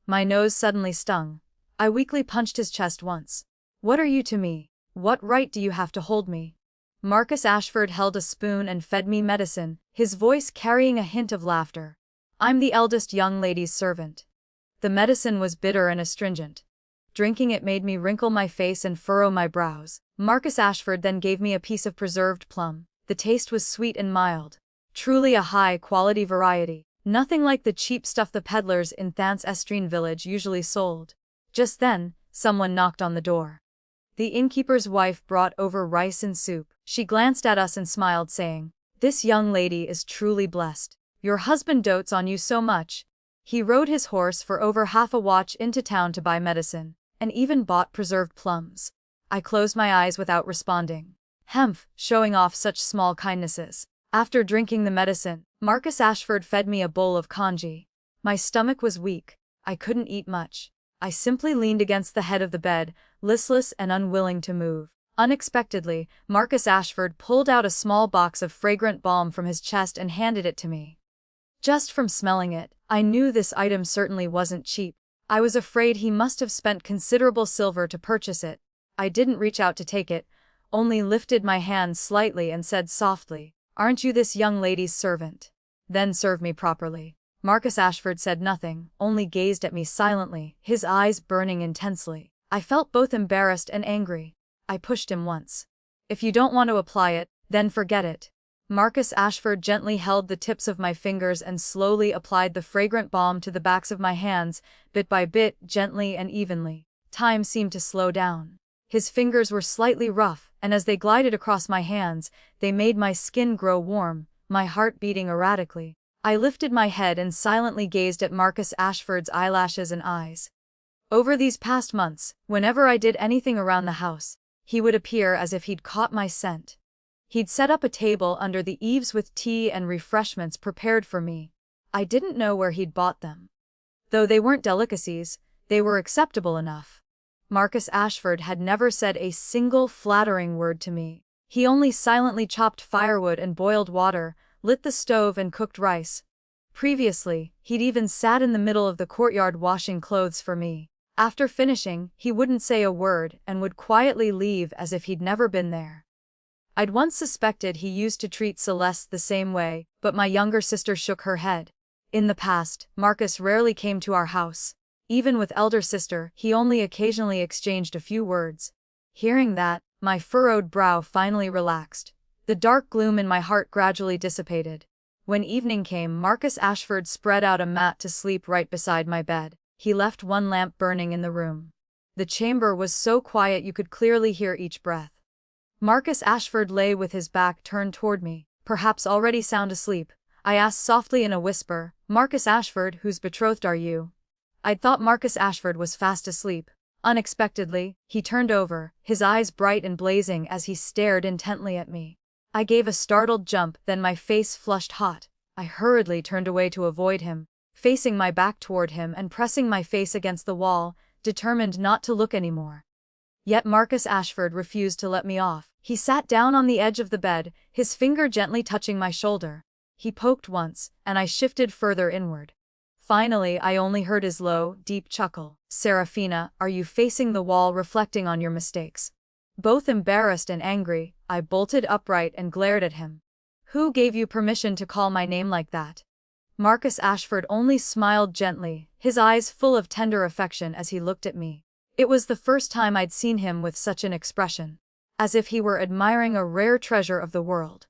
My nose suddenly stung. I weakly punched his chest once. What are you to me? What right do you have to hold me? Marcus Ashford held a spoon and fed me medicine, his voice carrying a hint of laughter. I'm the eldest young lady's servant. The medicine was bitter and astringent. Drinking it made me wrinkle my face and furrow my brows. Marcus Ashford then gave me a piece of preserved plum. The taste was sweet and mild. Truly a high-quality variety. Nothing like the cheap stuff the peddlers in Thance Estrine village usually sold. Just then, someone knocked on the door. The innkeeper's wife brought over rice and soup. She glanced at us and smiled, saying, "This young lady is truly blessed. Your husband dotes on you so much. He rode his horse for over half a watch into town to buy medicine, and even bought preserved plums." I closed my eyes without responding. Hemph, showing off such small kindnesses. After drinking the medicine, Marcus Ashford fed me a bowl of congee. My stomach was weak. I couldn't eat much. I simply leaned against the head of the bed, listless and unwilling to move. Unexpectedly, Marcus Ashford pulled out a small box of fragrant balm from his chest and handed it to me. Just from smelling it, I knew this item certainly wasn't cheap. I was afraid he must have spent considerable silver to purchase it. I didn't reach out to take it, only lifted my hand slightly and said softly, "Aren't you this young lady's servant? Then serve me properly." Marcus Ashford said nothing, only gazed at me silently, his eyes burning intensely. I felt both embarrassed and angry. I pushed him once. "If you don't want to apply it, then forget it." Marcus Ashford gently held the tips of my fingers and slowly applied the fragrant balm to the backs of my hands, bit by bit, gently and evenly. Time seemed to slow down. His fingers were slightly rough, and as they glided across my hands, they made my skin grow warm, my heart beating erratically. I lifted my head and silently gazed at Marcus Ashford's eyelashes and eyes. Over these past months, whenever I did anything around the house, he would appear as if he'd caught my scent. He'd set up a table under the eaves with tea and refreshments prepared for me. I didn't know where he'd bought them. Though they weren't delicacies, they were acceptable enough. Marcus Ashford had never said a single flattering word to me. He only silently chopped firewood and boiled water, lit the stove and cooked rice. Previously, he'd even sat in the middle of the courtyard washing clothes for me. After finishing, he wouldn't say a word and would quietly leave as if he'd never been there. I'd once suspected he used to treat Celeste the same way, but my younger sister shook her head. In the past, Marcus rarely came to our house. Even with elder sister, he only occasionally exchanged a few words. Hearing that, my furrowed brow finally relaxed. The dark gloom in my heart gradually dissipated. When evening came, Marcus Ashford spread out a mat to sleep right beside my bed. He left one lamp burning in the room. The chamber was so quiet you could clearly hear each breath. Marcus Ashford lay with his back turned toward me, perhaps already sound asleep. I asked softly in a whisper, "Marcus Ashford, whose betrothed are you?" I'd thought Marcus Ashford was fast asleep. Unexpectedly, he turned over, his eyes bright and blazing as he stared intently at me. I gave a startled jump, then my face flushed hot. I hurriedly turned away to avoid him, facing my back toward him and pressing my face against the wall, determined not to look anymore. Yet Marcus Ashford refused to let me off. He sat down on the edge of the bed, his finger gently touching my shoulder. He poked once, and I shifted further inward. Finally, I only heard his low, deep chuckle. "Serafina, are you facing the wall reflecting on your mistakes?" Both embarrassed and angry, I bolted upright and glared at him. "Who gave you permission to call my name like that?" Marcus Ashford only smiled gently, his eyes full of tender affection as he looked at me. It was the first time I'd seen him with such an expression, as if he were admiring a rare treasure of the world.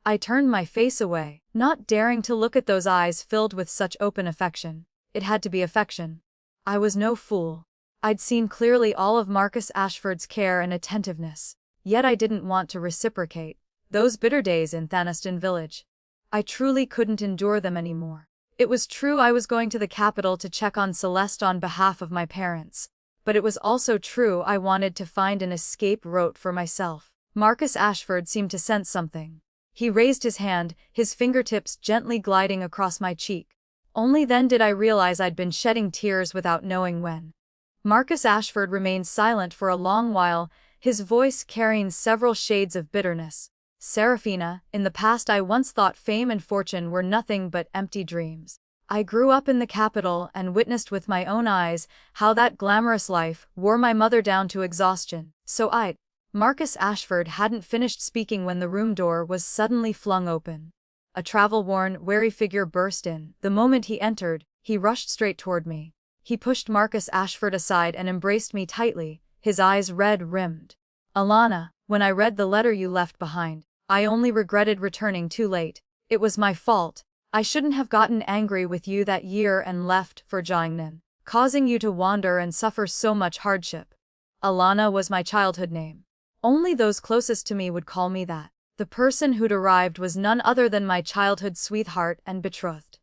I turned my face away, not daring to look at those eyes filled with such open affection. It had to be affection. I was no fool. I'd seen clearly all of Marcus Ashford's care and attentiveness. Yet I didn't want to reciprocate. Those bitter days in Thaneston village. I truly couldn't endure them anymore. It was true I was going to the capital to check on Celeste on behalf of my parents. But it was also true I wanted to find an escape route for myself. Marcus Ashford seemed to sense something. He raised his hand, his fingertips gently gliding across my cheek. Only then did I realize I'd been shedding tears without knowing when. Marcus Ashford remained silent for a long while, his voice carrying several shades of bitterness. "Serafina, in the past I once thought fame and fortune were nothing but empty dreams. I grew up in the capital and witnessed with my own eyes how that glamorous life wore my mother down to exhaustion. So Marcus Ashford hadn't finished speaking when the room door was suddenly flung open. A travel-worn, weary figure burst in. The moment he entered, he rushed straight toward me. He pushed Marcus Ashford aside and embraced me tightly, his eyes red-rimmed. Alana, when I read the letter you left behind, I only regretted returning too late. It was my fault. I shouldn't have gotten angry with you that year and left for Jiangnan, causing you to wander and suffer so much hardship. Alana was my childhood name. Only those closest to me would call me that. The person who'd arrived was none other than my childhood sweetheart and betrothed,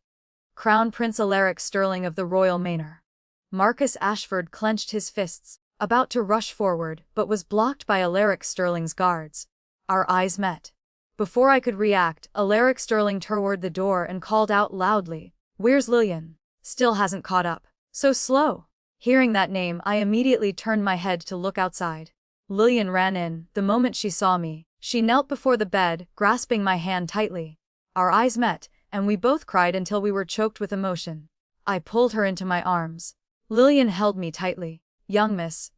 Crown Prince Alaric Sterling of the Royal Manor. Marcus Ashford clenched his fists, about to rush forward, but was blocked by Alaric Sterling's guards. Our eyes met. Before I could react, Alaric Sterling toward the door and called out loudly, "Where's Lillian? Still hasn't caught up. So slow." Hearing that name, I immediately turned my head to look outside. Lillian ran in. The moment she saw me, she knelt before the bed, grasping my hand tightly. Our eyes met, and we both cried until we were choked with emotion. I pulled her into my arms. Lillian held me tightly. Young miss,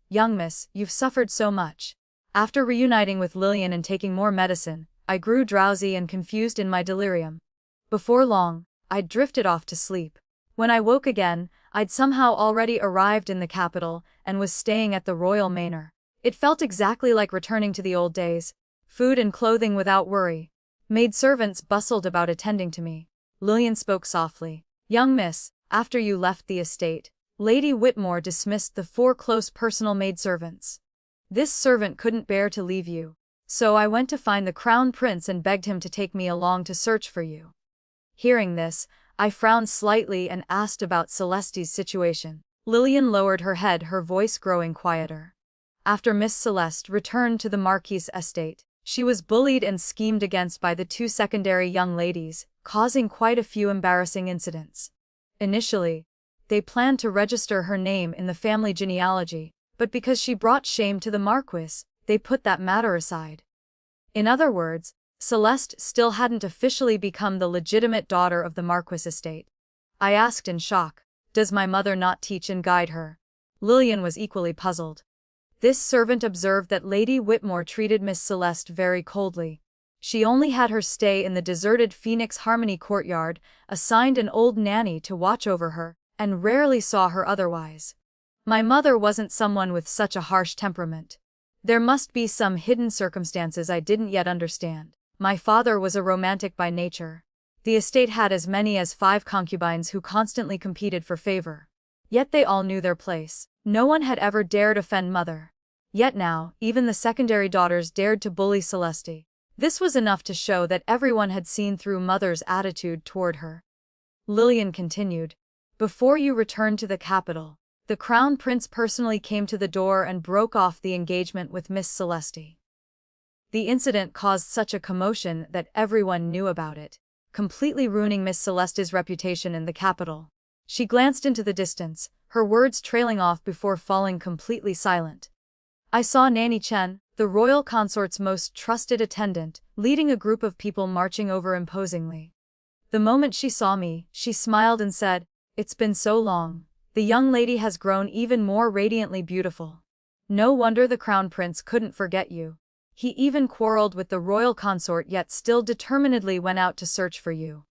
you've suffered so much." After reuniting with Lillian and taking more medicine, I grew drowsy and confused in my delirium. Before long, I'd drifted off to sleep. When I woke again, I'd somehow already arrived in the capital and was staying at the Royal Manor. It felt exactly like returning to the old days. Food and clothing without worry. Maidservants bustled about attending to me. Lillian spoke softly. "Young miss, after you left the estate, Lady Whitmore dismissed the 4 close personal maidservants. This servant couldn't bear to leave you, so I went to find the Crown Prince and begged him to take me along to search for you." Hearing this, I frowned slightly and asked about Celeste's situation. Lillian lowered her head, her voice growing quieter. After Miss Celeste returned to the Marquis' estate, she was bullied and schemed against by the 2 secondary young ladies, causing quite a few embarrassing incidents. Initially, they planned to register her name in the family genealogy, but because she brought shame to the Marquis, they put that matter aside. In other words, Celeste still hadn't officially become the legitimate daughter of the Marquis estate. I asked in shock, "Does my mother not teach and guide her?" Lillian was equally puzzled. This servant observed that Lady Whitmore treated Miss Celeste very coldly. She only had her stay in the deserted Phoenix Harmony courtyard, assigned an old nanny to watch over her, and rarely saw her otherwise. My mother wasn't someone with such a harsh temperament. There must be some hidden circumstances I didn't yet understand. My father was a romantic by nature. The estate had as many as 5 concubines who constantly competed for favor. Yet they all knew their place. No one had ever dared offend mother. Yet now, even the secondary daughters dared to bully Celeste. This was enough to show that everyone had seen through mother's attitude toward her. Lillian continued, "Before you returned to the capital, the Crown Prince personally came to the door and broke off the engagement with Miss Celeste. The incident caused such a commotion that everyone knew about it, completely ruining Miss Celeste's reputation in the capital." She glanced into the distance, her words trailing off before falling completely silent. I saw Nanny Chen, the royal consort's most trusted attendant, leading a group of people marching over imposingly. The moment she saw me, she smiled and said, "It's been so long. The young lady has grown even more radiantly beautiful. No wonder the Crown Prince couldn't forget you. He even quarreled with the royal consort yet still determinedly went out to search for you."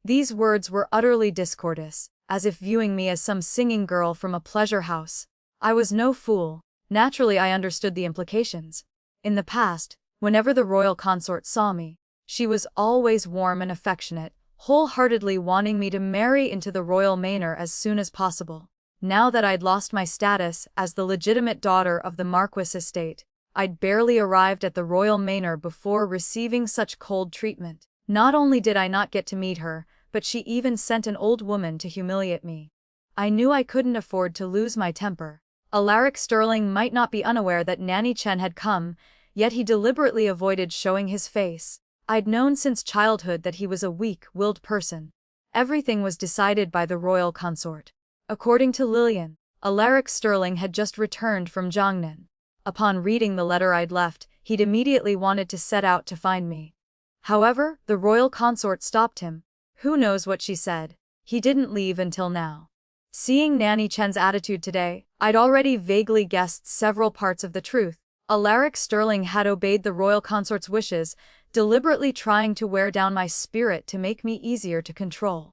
These words were utterly discourteous, as if viewing me as some singing girl from a pleasure house. I was no fool. Naturally, I understood the implications. In the past, whenever the royal consort saw me, she was always warm and affectionate, wholeheartedly wanting me to marry into the royal manor as soon as possible. Now that I'd lost my status as the legitimate daughter of the Marquis estate, I'd barely arrived at the royal manor before receiving such cold treatment. Not only did I not get to meet her, but she even sent an old woman to humiliate me. I knew I couldn't afford to lose my temper. Alaric Sterling might not be unaware that Nanny Chen had come, yet he deliberately avoided showing his face. I'd known since childhood that he was a weak-willed person. Everything was decided by the royal consort. According to Lillian, Alaric Sterling had just returned from Jiangnan. Upon reading the letter I'd left, he'd immediately wanted to set out to find me. However, the royal consort stopped him. Who knows what she said? He didn't leave until now. Seeing Nanny Chen's attitude today, I'd already vaguely guessed several parts of the truth. Alaric Sterling had obeyed the royal consort's wishes, deliberately trying to wear down my spirit to make me easier to control.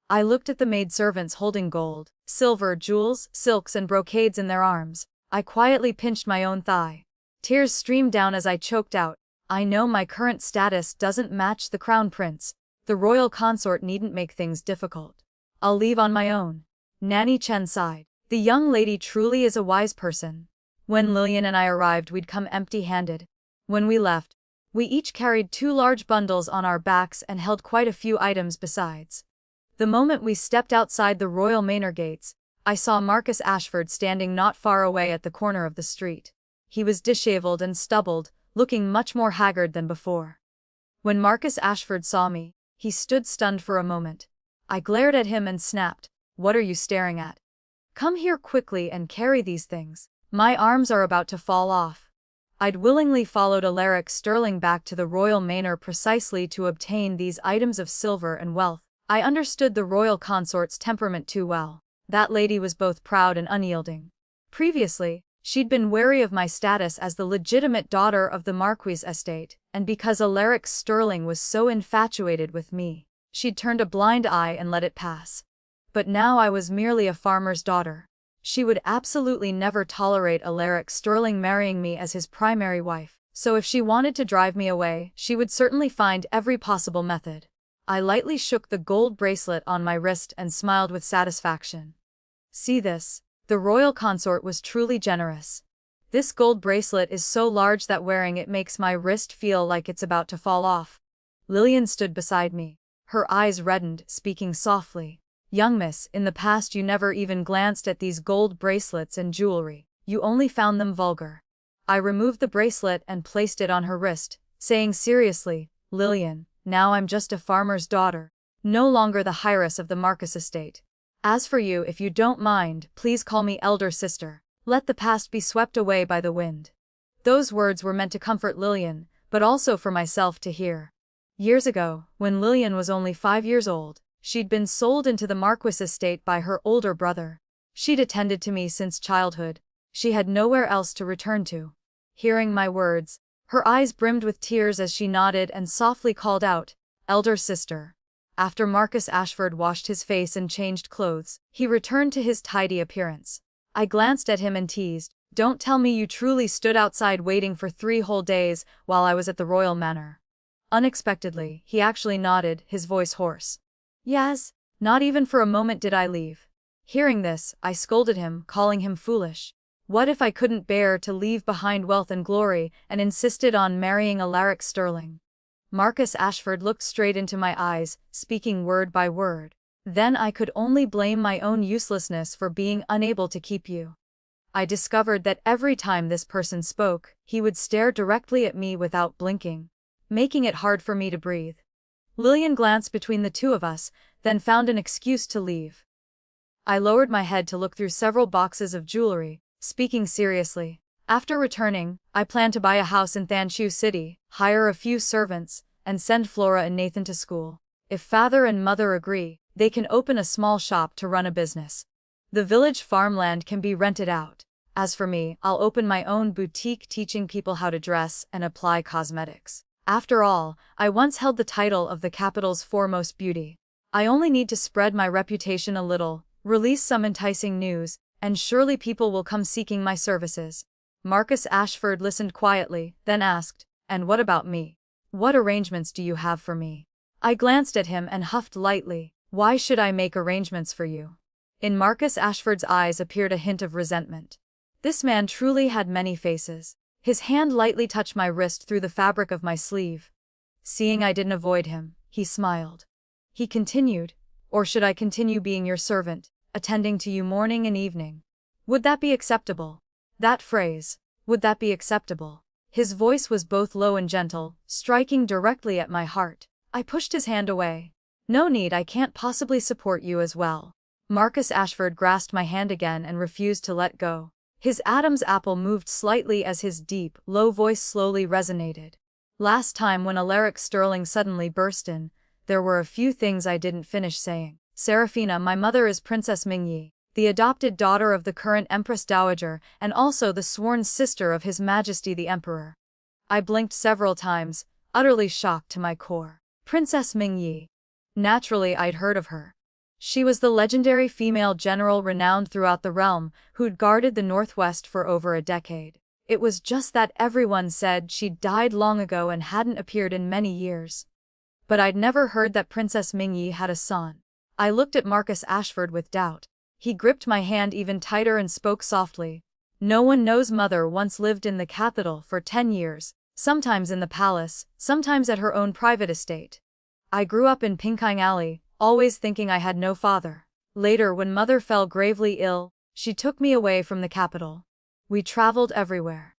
I looked at the maidservants holding gold, silver, jewels, silks and brocades in their arms. I quietly pinched my own thigh. Tears streamed down as I choked out, "I know my current status doesn't match the crown prince. The royal consort needn't make things difficult. I'll leave on my own." Nanny Chen sighed. "The young lady truly is a wise person." When Lillian and I arrived, we'd come empty-handed. When we left, we each carried 2 large bundles on our backs and held quite a few items besides. The moment we stepped outside the royal manor gates, I saw Marcus Ashford standing not far away at the corner of the street. He was disheveled and stubbled, looking much more haggard than before. When Marcus Ashford saw me, he stood stunned for a moment. I glared at him and snapped, "What are you staring at? Come here quickly and carry these things. My arms are about to fall off." I'd willingly followed Alaric Sterling back to the royal manor precisely to obtain these items of silver and wealth. I understood the royal consort's temperament too well. That lady was both proud and unyielding. Previously, she'd been wary of my status as the legitimate daughter of the Marquis' estate, and because Alaric Sterling was so infatuated with me, she'd turned a blind eye and let it pass. But now I was merely a farmer's daughter. She would absolutely never tolerate Alaric Sterling marrying me as his primary wife, so if she wanted to drive me away, she would certainly find every possible method. I lightly shook the gold bracelet on my wrist and smiled with satisfaction. "See this?" The royal consort was truly generous. "This gold bracelet is so large that wearing it makes my wrist feel like it's about to fall off." Lillian stood beside me. Her eyes reddened, speaking softly. "Young miss, in the past you never even glanced at these gold bracelets and jewelry. You only found them vulgar." I removed the bracelet and placed it on her wrist, saying seriously, "Lillian, now I'm just a farmer's daughter, no longer the heiress of the Marcus estate. As for you, if you don't mind, please call me elder sister. Let the past be swept away by the wind." Those words were meant to comfort Lillian, but also for myself to hear. Years ago, when Lillian was only 5 years old, she'd been sold into the Marquis estate by her older brother. She'd attended to me since childhood. She had nowhere else to return to. Hearing my words, her eyes brimmed with tears as she nodded and softly called out, "Elder sister." After Marcus Ashford washed his face and changed clothes, he returned to his tidy appearance. I glanced at him and teased, "Don't tell me you truly stood outside waiting for 3 whole days while I was at the royal manor." Unexpectedly, he actually nodded, his voice hoarse. "Yes, not even for a moment did I leave." Hearing this, I scolded him, calling him foolish. What if I couldn't bear to leave behind wealth and glory and insisted on marrying Alaric Sterling? Marcus Ashford looked straight into my eyes, speaking word by word. "Then I could only blame my own uselessness for being unable to keep you." I discovered that every time this person spoke, he would stare directly at me without blinking, making it hard for me to breathe. Lillian glanced between the two of us, then found an excuse to leave. I lowered my head to look through several boxes of jewelry, speaking seriously. After returning, I plan to buy a house in Thanshu City, hire a few servants, and send Flora and Nathan to school. If father and mother agree, they can open a small shop to run a business. The village farmland can be rented out. As for me, I'll open my own boutique teaching people how to dress and apply cosmetics. After all, I once held the title of the capital's foremost beauty. I only need to spread my reputation a little, release some enticing news, and surely people will come seeking my services. Marcus Ashford listened quietly, then asked, "And what about me? What arrangements do you have for me?" I glanced at him and huffed lightly. "Why should I make arrangements for you?" In Marcus Ashford's eyes appeared a hint of resentment. This man truly had many faces. His hand lightly touched my wrist through the fabric of my sleeve. Seeing I didn't avoid him, he smiled. He continued, "Or should I continue being your servant, attending to you morning and evening? Would that be acceptable?" That phrase, "would that be acceptable?" His voice was both low and gentle, striking directly at my heart. I pushed his hand away. "No need, I can't possibly support you as well." Marcus Ashford grasped my hand again and refused to let go. His Adam's apple moved slightly as his deep, low voice slowly resonated. "Last time when Alaric Sterling suddenly burst in, there were a few things I didn't finish saying. Seraphina, my mother is Princess Mingyi, the adopted daughter of the current Empress Dowager and also the sworn sister of His Majesty the Emperor." I blinked several times, utterly shocked to my core. Princess Mingyi. Naturally I'd heard of her. She was the legendary female general renowned throughout the realm, who'd guarded the northwest for over a decade. It was just that everyone said she'd died long ago and hadn't appeared in many years. But I'd never heard that Princess Mingyi had a son. I looked at Marcus Ashford with doubt. He gripped my hand even tighter and spoke softly. No one knows Mother once lived in the capital for 10 years, sometimes in the palace, sometimes at her own private estate. I grew up in Pinkyang Alley, always thinking I had no father. Later, when Mother fell gravely ill, she took me away from the capital. We traveled everywhere.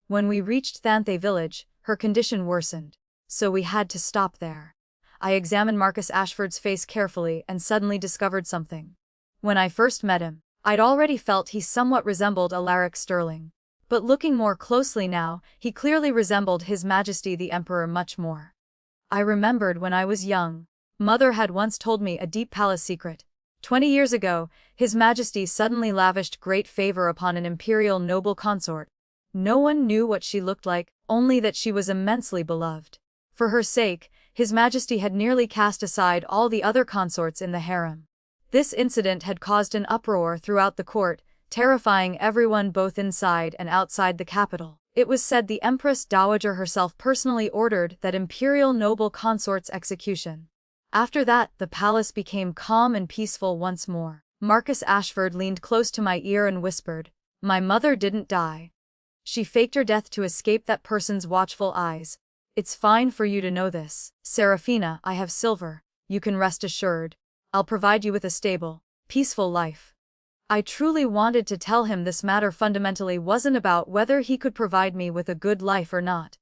When we reached Thanthe village, her condition worsened, so we had to stop there. I examined Marcus Ashford's face carefully and suddenly discovered something. When I first met him, I'd already felt he somewhat resembled Alaric Sterling. But looking more closely now, he clearly resembled His Majesty the Emperor much more. I remembered when I was young, Mother had once told me a deep palace secret. 20 years ago, His Majesty suddenly lavished great favor upon an imperial noble consort. No one knew what she looked like, only that she was immensely beloved. For her sake, His Majesty had nearly cast aside all the other consorts in the harem. This incident had caused an uproar throughout the court, terrifying everyone both inside and outside the capital. It was said the Empress Dowager herself personally ordered that imperial noble consort's execution. After that, the palace became calm and peaceful once more. Marcus Ashford leaned close to my ear and whispered, "My mother didn't die. She faked her death to escape that person's watchful eyes. It's fine for you to know this. Seraphina, I have silver. You can rest assured. I'll provide you with a stable, peaceful life." I truly wanted to tell him this matter fundamentally wasn't about whether he could provide me with a good life or not.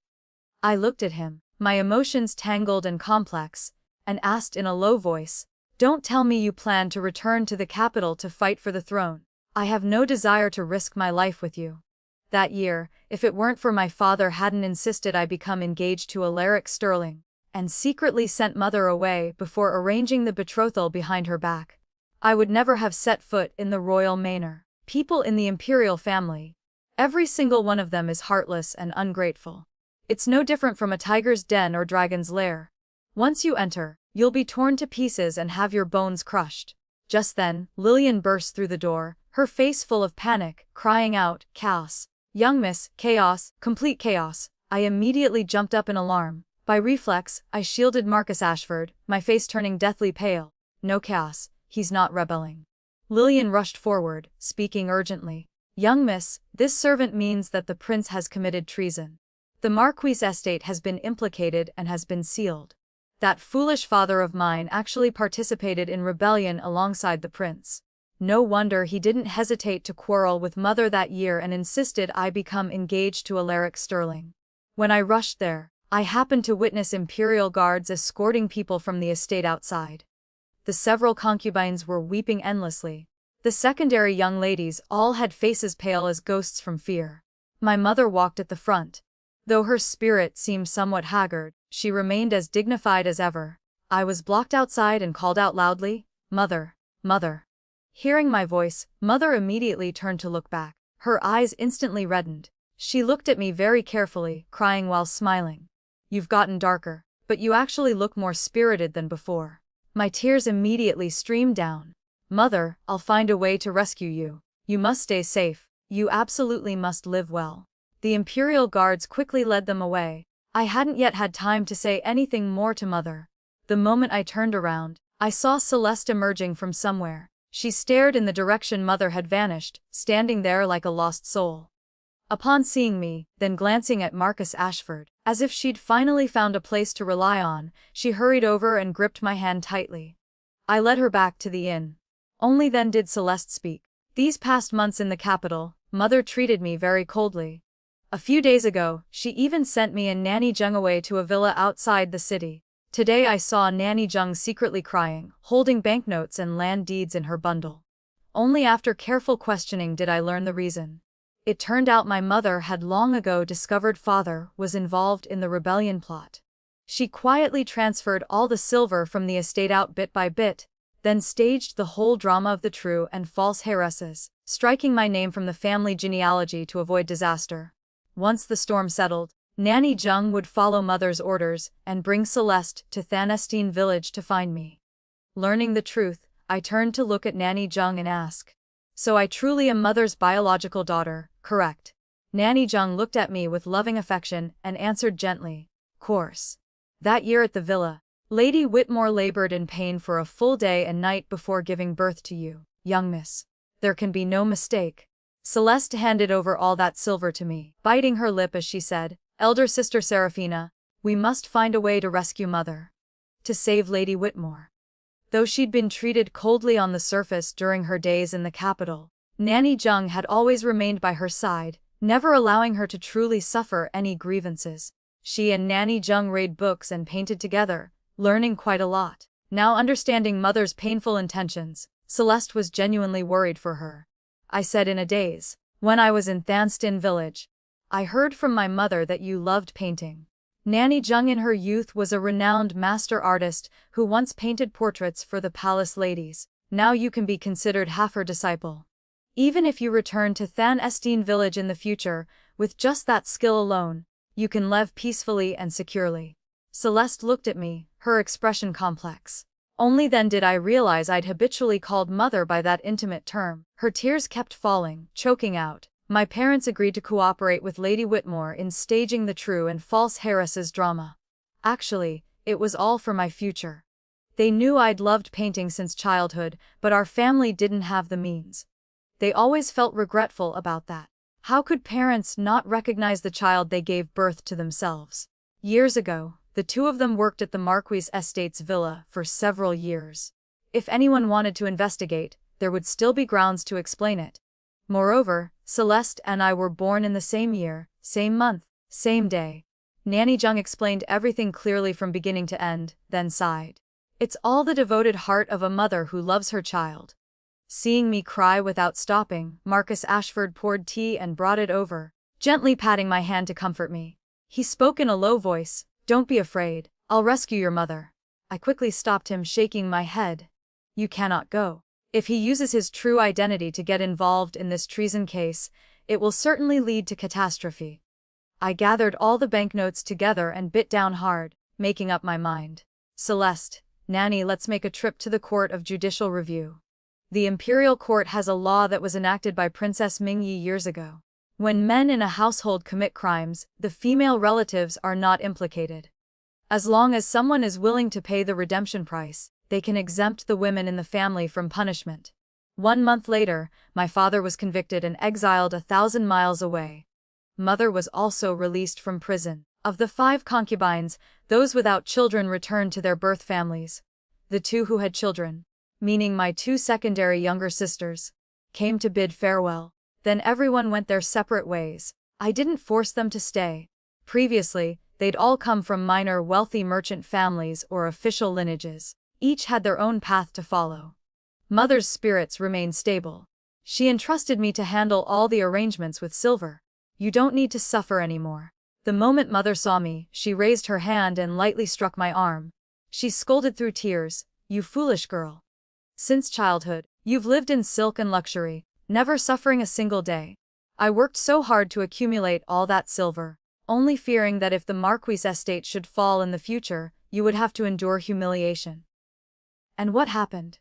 I looked at him, my emotions tangled and complex, and asked in a low voice, "Don't tell me you plan to return to the capital to fight for the throne. I have no desire to risk my life with you." That year, if it weren't for my father hadn't insisted I become engaged to Alaric Sterling, and secretly sent Mother away before arranging the betrothal behind her back, I would never have set foot in the royal manor. People in the imperial family, every single one of them is heartless and ungrateful. It's no different from a tiger's den or dragon's lair. Once you enter, you'll be torn to pieces and have your bones crushed. Just then, Lillian burst through the door, her face full of panic, crying out, "Chaos! Young miss, chaos, complete chaos." I immediately jumped up in alarm. By reflex, I shielded Marcus Ashford, my face turning deathly pale. "No chaos, he's not rebelling." Lillian rushed forward, speaking urgently. "Young miss, this servant means that the prince has committed treason. The Marquis' estate has been implicated and has been sealed. That foolish father of mine actually participated in rebellion alongside the prince. No wonder he didn't hesitate to quarrel with Mother that year and insisted I become engaged to Alaric Sterling. When I rushed there, I happened to witness imperial guards escorting people from the estate outside. The several concubines were weeping endlessly. The secondary young ladies all had faces pale as ghosts from fear. My mother walked at the front. Though her spirit seemed somewhat haggard, she remained as dignified as ever. I was blocked outside and called out loudly, "Mother, Mother." Hearing my voice, Mother immediately turned to look back. Her eyes instantly reddened. She looked at me very carefully, crying while smiling. "You've gotten darker, but you actually look more spirited than before." My tears immediately streamed down. "Mother, I'll find a way to rescue you. You must stay safe. You absolutely must live well." The imperial guards quickly led them away. I hadn't yet had time to say anything more to Mother. The moment I turned around, I saw Celeste emerging from somewhere. She stared in the direction Mother had vanished, standing there like a lost soul. Upon seeing me, then glancing at Marcus Ashford, as if she'd finally found a place to rely on, she hurried over and gripped my hand tightly. I led her back to the inn. Only then did Celeste speak. "These past months in the capital, Mother treated me very coldly. A few days ago, she even sent me and Nanny Jung away to a villa outside the city. Today I saw Nanny Jung secretly crying, holding banknotes and land deeds in her bundle. Only after careful questioning did I learn the reason. It turned out my mother had long ago discovered father was involved in the rebellion plot. She quietly transferred all the silver from the estate out bit by bit, then staged the whole drama of the true and false heiresses, striking my name from the family genealogy to avoid disaster. Once the storm settled, Nanny Jung would follow Mother's orders and bring Celeste to Thanestine village to find me. Learning the truth, I turned to look at Nanny Jung and ask. So I truly am Mother's biological daughter, correct? Nanny Jung looked at me with loving affection and answered gently. Course. That year at the villa, Lady Whitmore labored in pain for a full day and night before giving birth to you, young miss. There can be no mistake. Celeste handed over all that silver to me, biting her lip as she said, Elder Sister Seraphina, we must find a way to rescue Mother. To save Lady Whitmore. Though she'd been treated coldly on the surface during her days in the capital, Nanny Jung had always remained by her side, never allowing her to truly suffer any grievances. She and Nanny Jung read books and painted together, learning quite a lot. Now understanding Mother's painful intentions, Celeste was genuinely worried for her. I said in a daze, when I was in Thanston village, I heard from my mother that you loved painting. Nanny Jung in her youth was a renowned master artist who once painted portraits for the palace ladies. Now you can be considered half her disciple. Even if you return to Than Estine village in the future, with just that skill alone, you can live peacefully and securely. Celeste looked at me, her expression complex. Only then did I realize I'd habitually called Mother by that intimate term. Her tears kept falling, choking out. My parents agreed to cooperate with Lady Whitmore in staging the true and false Heiress's drama. Actually, it was all for my future. They knew I'd loved painting since childhood, but our family didn't have the means. They always felt regretful about that. How could parents not recognize the child they gave birth to themselves? Years ago, the two of them worked at the Marquis Estate's villa for several years. If anyone wanted to investigate, there would still be grounds to explain it. Moreover, Celeste and I were born in the same year, same month, same day. Nanny Jung explained everything clearly from beginning to end, then sighed. It's all the devoted heart of a mother who loves her child. Seeing me cry without stopping, Marcus Ashford poured tea and brought it over, gently patting my hand to comfort me. He spoke in a low voice, Don't be afraid, I'll rescue your mother. I quickly stopped him, shaking my head. You cannot go. If he uses his true identity to get involved in this treason case, it will certainly lead to catastrophe. I gathered all the banknotes together and bit down hard, making up my mind. Celeste, Nanny, let's make a trip to the Court of Judicial Review. The Imperial Court has a law that was enacted by Princess Mingyi years ago. When men in a household commit crimes, the female relatives are not implicated. As long as someone is willing to pay the redemption price, they can exempt the women in the family from punishment. 1 month later, my father was convicted and exiled 1,000 miles away. Mother was also released from prison. Of the 5 concubines, those without children returned to their birth families. The 2 who had children, meaning my 2 secondary younger sisters, came to bid farewell. Then everyone went their separate ways. I didn't force them to stay. Previously, they'd all come from minor wealthy merchant families or official lineages. Each had their own path to follow. Mother's spirits remained stable. She entrusted me to handle all the arrangements with Silver. You don't need to suffer anymore. The moment Mother saw me, she raised her hand and lightly struck my arm. She scolded through tears, You foolish girl. Since childhood, you've lived in silk and luxury, never suffering a single day. I worked so hard to accumulate all that silver, only fearing that if the Marquis estate should fall in the future, you would have to endure humiliation. And what happened?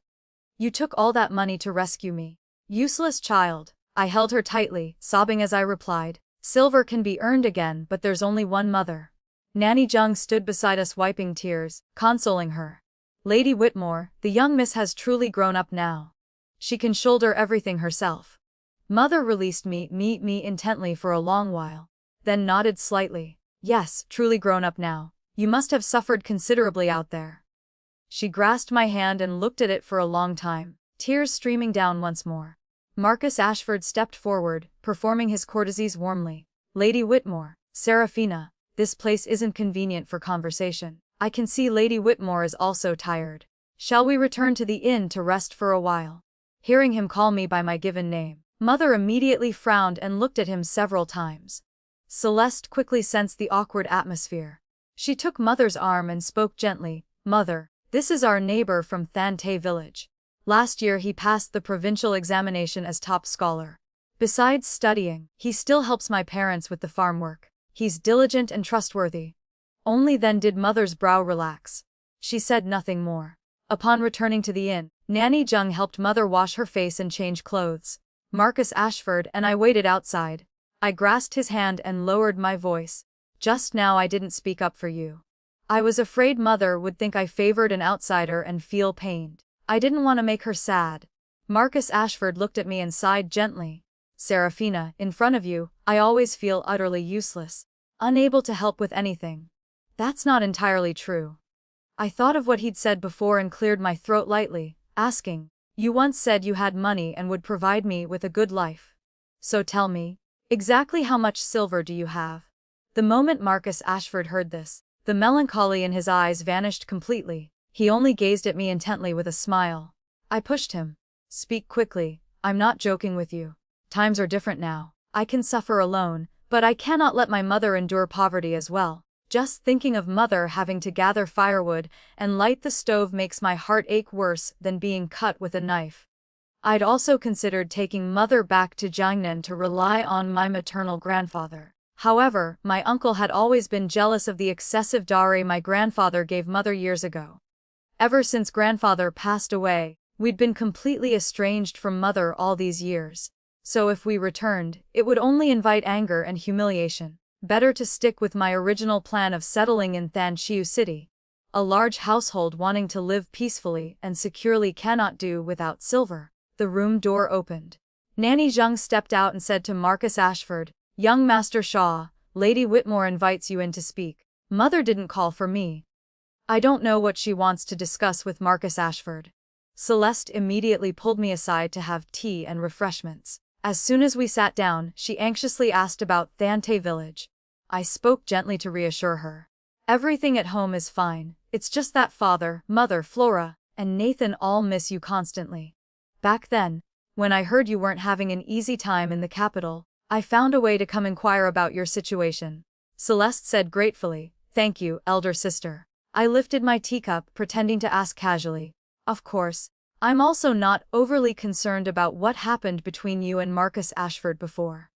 You took all that money to rescue me. Useless child. I held her tightly, sobbing as I replied, Silver can be earned again, but there's only one mother. Nanny Jung stood beside us wiping tears, consoling her. Lady Whitmore, the young miss has truly grown up now. She can shoulder everything herself. Mother released me intently for a long while, then nodded slightly. Yes, truly grown up now. You must have suffered considerably out there. She grasped my hand and looked at it for a long time, tears streaming down once more. Marcus Ashford stepped forward, performing his courtesies warmly. Lady Whitmore, Seraphina, this place isn't convenient for conversation. I can see Lady Whitmore is also tired. Shall we return to the inn to rest for a while? Hearing him call me by my given name, Mother immediately frowned and looked at him several times. Celeste quickly sensed the awkward atmosphere. She took Mother's arm and spoke gently, Mother, this is our neighbor from Thante village. Last year he passed the provincial examination as top scholar. Besides studying, he still helps my parents with the farm work. He's diligent and trustworthy. Only then did Mother's brow relax. She said nothing more. Upon returning to the inn, Nanny Jung helped mother wash her face and change clothes. Marcus Ashford and I waited outside. I grasped his hand and lowered my voice. Just now I didn't speak up for you. I was afraid mother would think I favored an outsider and feel pained. I didn't want to make her sad. Marcus Ashford looked at me and sighed gently. Serafina, in front of you, I always feel utterly useless. Unable to help with anything. That's not entirely true. I thought of what he'd said before and cleared my throat lightly, asking, you once said you had money and would provide me with a good life. So tell me, exactly how much silver do you have? The moment Marcus Ashford heard this, the melancholy in his eyes vanished completely. He only gazed at me intently with a smile. I pushed him. Speak quickly, I'm not joking with you. Times are different now. I can suffer alone, but I cannot let my mother endure poverty as well. Just thinking of mother having to gather firewood and light the stove makes my heart ache worse than being cut with a knife. I'd also considered taking mother back to Jiangnan to rely on my maternal grandfather. However, my uncle had always been jealous of the excessive dowry my grandfather gave mother years ago. Ever since grandfather passed away, we'd been completely estranged from mother all these years. So if we returned, it would only invite anger and humiliation. Better to stick with my original plan of settling in Thanshu City. A large household wanting to live peacefully and securely cannot do without silver. The room door opened. Nanny Zheng stepped out and said to Marcus Ashford, Young Master Shaw, Lady Whitmore invites you in to speak. Mother didn't call for me. I don't know what she wants to discuss with Marcus Ashford. Celeste immediately pulled me aside to have tea and refreshments. As soon as we sat down, she anxiously asked about Thante village. I spoke gently to reassure her. Everything at home is fine, it's just that father, mother, Flora, and Nathan all miss you constantly. Back then, when I heard you weren't having an easy time in the capital, I found a way to come inquire about your situation. Celeste said gratefully, Thank you, elder sister. I lifted my teacup, pretending to ask casually. Of course, I'm also not overly concerned about what happened between you and Marcus Ashford before.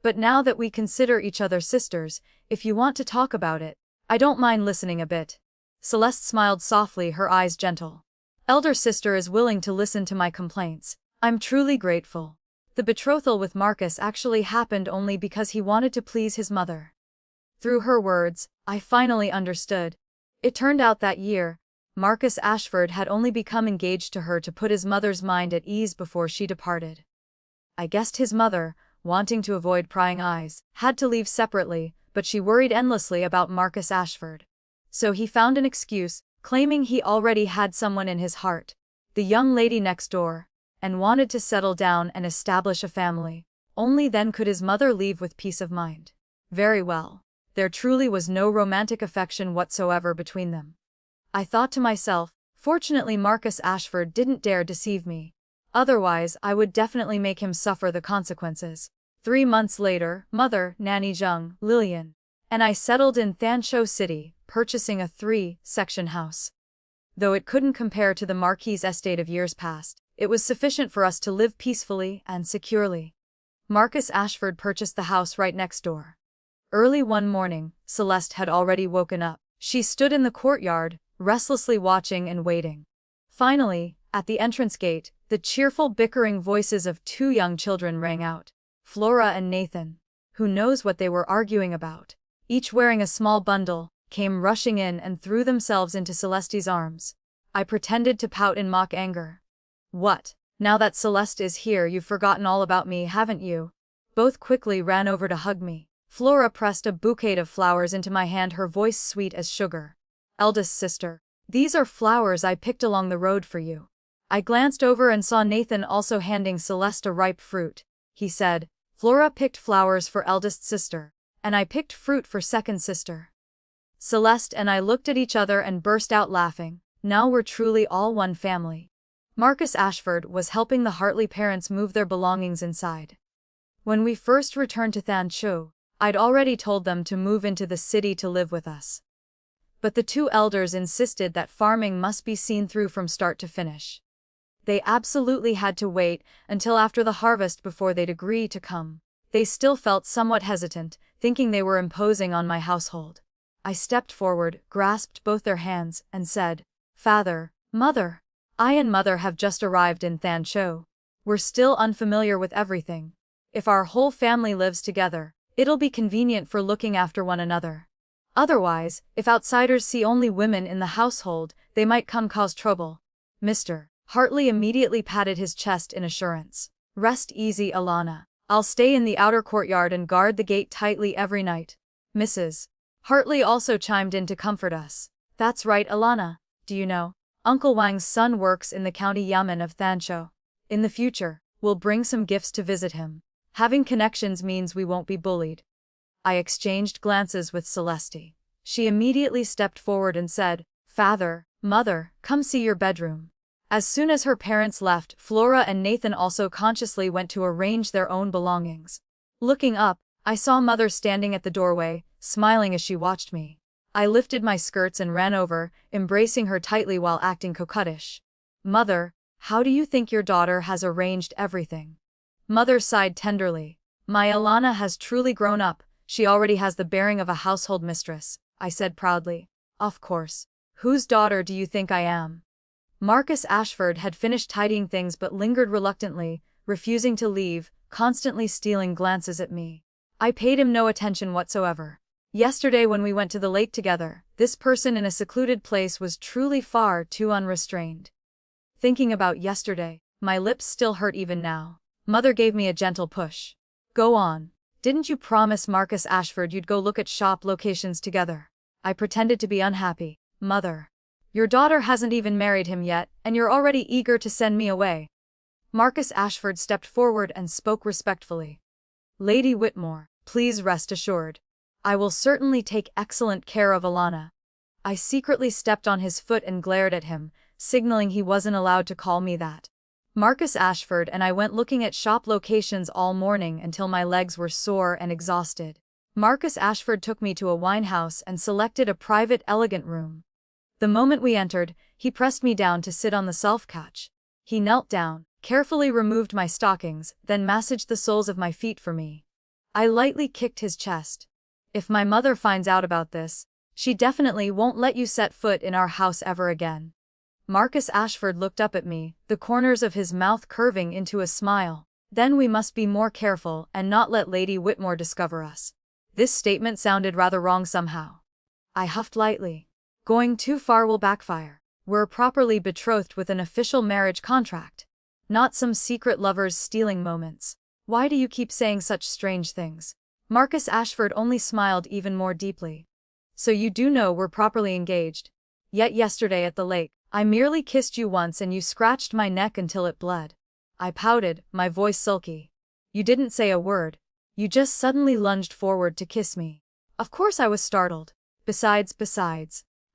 But now that we consider each other sisters, if you want to talk about it, I don't mind listening a bit. Celeste smiled softly, her eyes gentle. Elder sister is willing to listen to my complaints. I'm truly grateful. The betrothal with Marcus actually happened only because he wanted to please his mother. Through her words, I finally understood. It turned out that year, Marcus Ashford had only become engaged to her to put his mother's mind at ease before she departed. I guessed his mother, wanting to avoid prying eyes, had to leave separately, but she worried endlessly about Marcus Ashford. So he found an excuse, claiming he already had someone in his heart, the young lady next door, and wanted to settle down and establish a family. Only then could his mother leave with peace of mind. Very well. There truly was no romantic affection whatsoever between them. I thought to myself, fortunately Marcus Ashford didn't dare deceive me. Otherwise, I would definitely make him suffer the consequences. 3 months later, mother, Nanny Zheng, Lillian, and I settled in Thanshu City, purchasing a 3-section house. Though it couldn't compare to the Marquis' estate of years past, it was sufficient for us to live peacefully and securely. Marcus Ashford purchased the house right next door. Early one morning, Celeste had already woken up. She stood in the courtyard, restlessly watching and waiting. Finally, at the entrance gate, the cheerful bickering voices of 2 young children rang out. Flora and Nathan, who knows what they were arguing about, each wearing a small bundle, came rushing in and threw themselves into Celeste's arms. I pretended to pout in mock anger. What? Now that Celeste is here, you've forgotten all about me, haven't you? Both quickly ran over to hug me. Flora pressed a bouquet of flowers into my hand, her voice sweet as sugar. Eldest sister, these are flowers I picked along the road for you. I glanced over and saw Nathan also handing Celeste a ripe fruit. He said, Flora picked flowers for eldest sister, and I picked fruit for second sister. Celeste and I looked at each other and burst out laughing. Now we're truly all one family. Marcus Ashford was helping the Hartley parents move their belongings inside. When we first returned to Thanshu, I'd already told them to move into the city to live with us. But the 2 elders insisted that farming must be seen through from start to finish. They absolutely had to wait until after the harvest before they'd agree to come. They still felt somewhat hesitant, thinking they were imposing on my household. I stepped forward, grasped both their hands, and said, Father, Mother, I and Mother have just arrived in Thancho. We're still unfamiliar with everything. If our whole family lives together, it'll be convenient for looking after one another. Otherwise, if outsiders see only women in the household, they might come cause trouble. Mr. Hartley immediately patted his chest in assurance. Rest easy, Alana. I'll stay in the outer courtyard and guard the gate tightly every night. Mrs. Hartley also chimed in to comfort us. That's right, Alana. Do you know, Uncle Wang's son works in the county yamen of Thancho. In the future, we'll bring some gifts to visit him. Having connections means we won't be bullied. I exchanged glances with Celeste. She immediately stepped forward and said, Father, Mother, come see your bedroom. As soon as her parents left, Flora and Nathan also consciously went to arrange their own belongings. Looking up, I saw Mother standing at the doorway, smiling as she watched me. I lifted my skirts and ran over, embracing her tightly while acting coquettish. Mother, how do you think your daughter has arranged everything? Mother sighed tenderly. My Alana has truly grown up, she already has the bearing of a household mistress, I said proudly. Of course. Whose daughter do you think I am? Marcus Ashford had finished tidying things but lingered reluctantly, refusing to leave, constantly stealing glances at me. I paid him no attention whatsoever. Yesterday when we went to the lake together, this person in a secluded place was truly far too unrestrained. Thinking about yesterday, my lips still hurt even now. Mother gave me a gentle push. Go on. Didn't you promise Marcus Ashford you'd go look at shop locations together? I pretended to be unhappy. Mother. Your daughter hasn't even married him yet, and you're already eager to send me away. Marcus Ashford stepped forward and spoke respectfully. Lady Whitmore, please rest assured. I will certainly take excellent care of Alana. I secretly stepped on his foot and glared at him, signaling he wasn't allowed to call me that. Marcus Ashford and I went looking at shop locations all morning until my legs were sore and exhausted. Marcus Ashford took me to a wine house and selected a private, elegant room. The moment we entered, he pressed me down to sit on the self-couch. He knelt down, carefully removed my stockings, then massaged the soles of my feet for me. I lightly kicked his chest. If my mother finds out about this, she definitely won't let you set foot in our house ever again. Marcus Ashford looked up at me, the corners of his mouth curving into a smile. Then we must be more careful and not let Lady Whitmore discover us. This statement sounded rather wrong somehow. I huffed lightly. Going too far will backfire. We're properly betrothed with an official marriage contract. Not some secret lovers stealing moments. Why do you keep saying such strange things? Marcus Ashford only smiled even more deeply. So you do know we're properly engaged. Yet yesterday at the lake, I merely kissed you once and you scratched my neck until it bled. I pouted, my voice sulky. You didn't say a word. You just suddenly lunged forward to kiss me. Of course I was startled. Besides.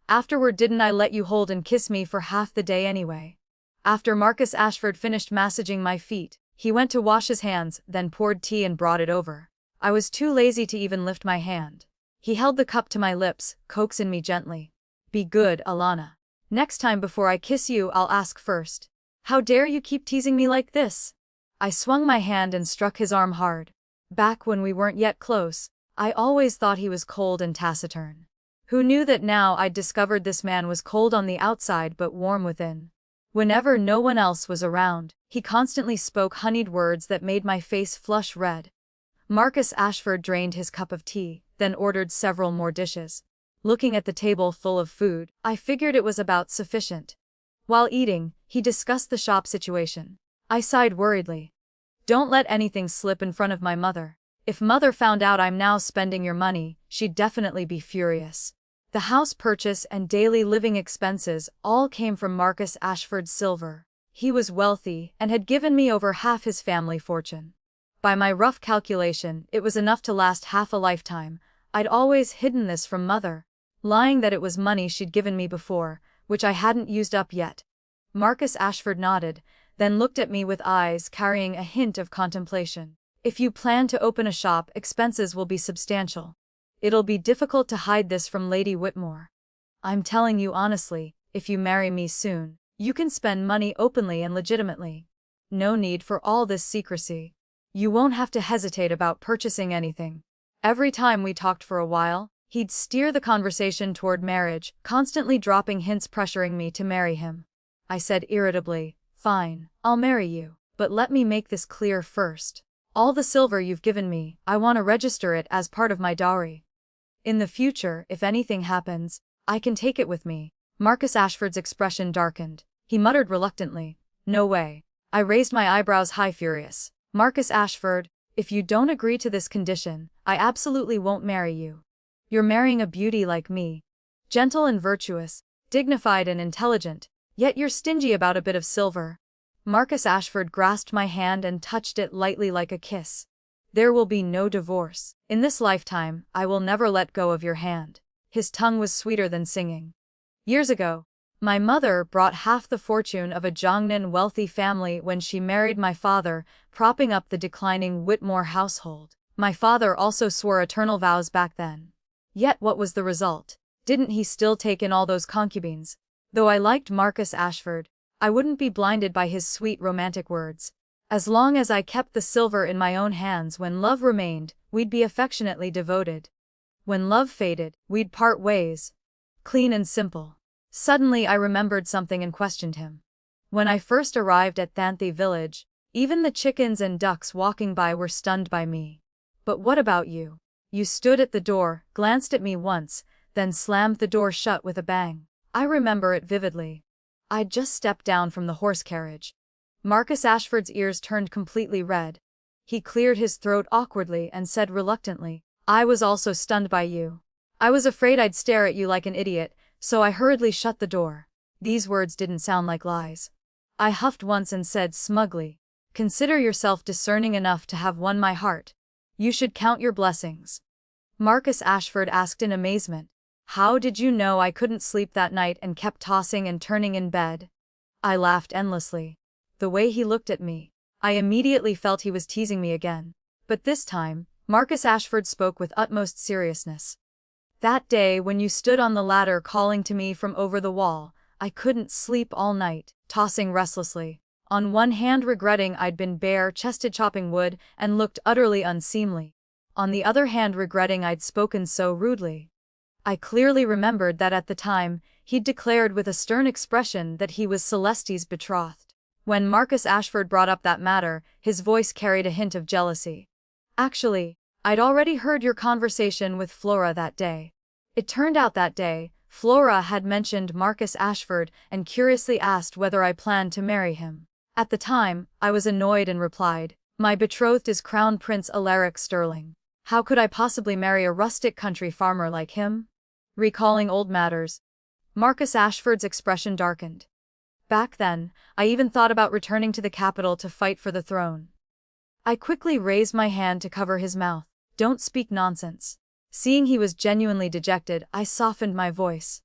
Afterward didn't I let you hold and kiss me for half the day anyway? After Marcus Ashford finished massaging my feet, he went to wash his hands, then poured tea and brought it over. I was too lazy to even lift my hand. He held the cup to my lips, coaxing me gently. Be good, Alana. Next time before I kiss you I'll ask first. How dare you keep teasing me like this? I swung my hand and struck his arm hard. Back when we weren't yet close, I always thought he was cold and taciturn. Who knew that now I'd discovered this man was cold on the outside but warm within. Whenever no one else was around, he constantly spoke honeyed words that made my face flush red. Marcus Ashford drained his cup of tea, then ordered several more dishes. Looking at the table full of food, I figured it was about sufficient. While eating, he discussed the shop situation. I sighed worriedly. Don't let anything slip in front of my mother. If Mother found out I'm now spending your money, she'd definitely be furious. The house purchase and daily living expenses all came from Marcus Ashford's silver. He was wealthy and had given me over half his family fortune. By my rough calculation, it was enough to last half a lifetime. I'd always hidden this from Mother, lying that it was money she'd given me before, which I hadn't used up yet. Marcus Ashford nodded, then looked at me with eyes carrying a hint of contemplation. If you plan to open a shop, expenses will be substantial. It'll be difficult to hide this from Lady Whitmore. I'm telling you honestly, if you marry me soon, you can spend money openly and legitimately. No need for all this secrecy. You won't have to hesitate about purchasing anything. Every time we talked for a while, he'd steer the conversation toward marriage, constantly dropping hints pressuring me to marry him. I said irritably. Fine, I'll marry you, but let me make this clear first. All the silver you've given me, I want to register it as part of my dowry. In the future, if anything happens, I can take it with me. Marcus Ashford's expression darkened. He muttered reluctantly, "No way." I raised my eyebrows high, furious. "Marcus Ashford, if you don't agree to this condition, I absolutely won't marry you. You're marrying a beauty like me. Gentle and virtuous, dignified and intelligent, yet you're stingy about a bit of silver." Marcus Ashford grasped my hand and touched it lightly like a kiss. "There will be no divorce. In this lifetime, I will never let go of your hand." His tongue was sweeter than singing. Years ago, my mother brought half the fortune of a Jiangnan wealthy family when she married my father, propping up the declining Whitmore household. My father also swore eternal vows back then. Yet what was the result? Didn't he still take in all those concubines? Though I liked Marcus Ashford, I wouldn't be blinded by his sweet romantic words. As long as I kept the silver in my own hands, when love remained, we'd be affectionately devoted. When love faded, we'd part ways. Clean and simple. Suddenly I remembered something and questioned him. When I first arrived at Thanthi village, even the chickens and ducks walking by were stunned by me. But what about you? You stood at the door, glanced at me once, then slammed the door shut with a bang. I remember it vividly. I'd just stepped down from the horse carriage. Marcus Ashford's ears turned completely red. He cleared his throat awkwardly and said reluctantly, "I was also stunned by you. I was afraid I'd stare at you like an idiot, so I hurriedly shut the door." These words didn't sound like lies. I huffed once and said smugly, "Consider yourself discerning enough to have won my heart. You should count your blessings." Marcus Ashford asked in amazement, "How did you know I couldn't sleep that night and kept tossing and turning in bed?" I laughed endlessly. The way he looked at me, I immediately felt he was teasing me again. But this time, Marcus Ashford spoke with utmost seriousness. "That day when you stood on the ladder calling to me from over the wall, I couldn't sleep all night, tossing restlessly. On one hand regretting I'd been bare-chested chopping wood and looked utterly unseemly. On the other hand regretting I'd spoken so rudely." I clearly remembered that at the time, he'd declared with a stern expression that he was Celeste's betrothed. When Marcus Ashford brought up that matter, his voice carried a hint of jealousy. "Actually, I'd already heard your conversation with Flora that day." It turned out that day, Flora had mentioned Marcus Ashford and curiously asked whether I planned to marry him. At the time, I was annoyed and replied, "My betrothed is Crown Prince Alaric Sterling. How could I possibly marry a rustic country farmer like him?" Recalling old matters, Marcus Ashford's expression darkened. "Back then, I even thought about returning to the capital to fight for the throne." I quickly raised my hand to cover his mouth. "Don't speak nonsense." Seeing he was genuinely dejected, I softened my voice.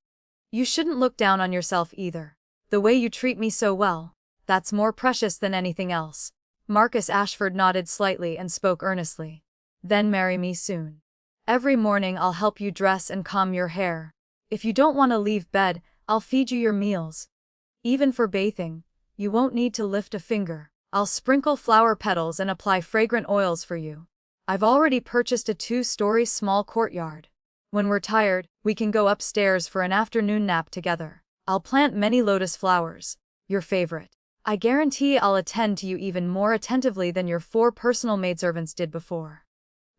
"You shouldn't look down on yourself either. The way you treat me so well, that's more precious than anything else." Marcus Ashford nodded slightly and spoke earnestly. "Then marry me soon. Every morning I'll help you dress and comb your hair. If you don't want to leave bed, I'll feed you your meals. Even for bathing, you won't need to lift a finger. I'll sprinkle flower petals and apply fragrant oils for you. I've already purchased a 2-story small courtyard. When we're tired, we can go upstairs for an afternoon nap together. I'll plant many lotus flowers, your favorite. I guarantee I'll attend to you even more attentively than your 4 personal maidservants did before."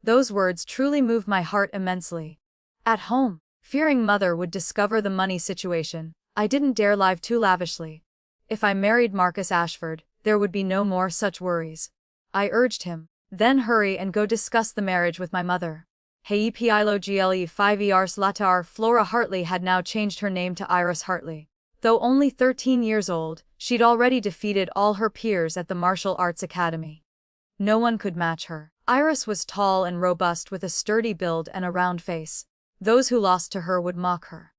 Those words truly moved my heart immensely. At home, fearing mother would discover the money situation, I didn't dare live too lavishly. If I married Marcus Ashford, there would be no more such worries. I urged him, "Then hurry and go discuss the marriage with my mother." Hei Pilo Gle 5 Latar. Flora Hartley had now changed her name to Heiress Hartley. Though only 13 years old, she'd already defeated all her peers at the Martial Arts Academy. No one could match her. Heiress was tall and robust with a sturdy build and a round face. Those who lost to her would mock her.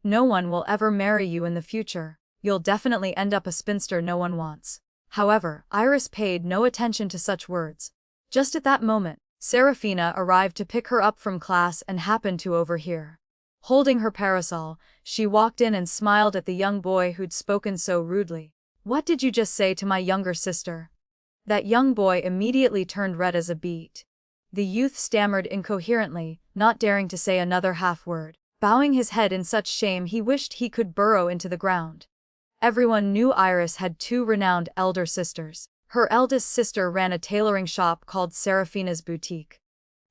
"No one will ever marry you in the future. You'll definitely end up a spinster no one wants." However, Heiress paid no attention to such words. Just at that moment, Serafina arrived to pick her up from class and happened to overhear. Holding her parasol, she walked in and smiled at the young boy who'd spoken so rudely. "What did you just say to my younger sister?" That young boy immediately turned red as a beet. The youth stammered incoherently, not daring to say another half word. Bowing his head in such shame he wished he could burrow into the ground. Everyone knew Iris had two renowned elder sisters. Her eldest sister ran a tailoring shop called Serafina's Boutique.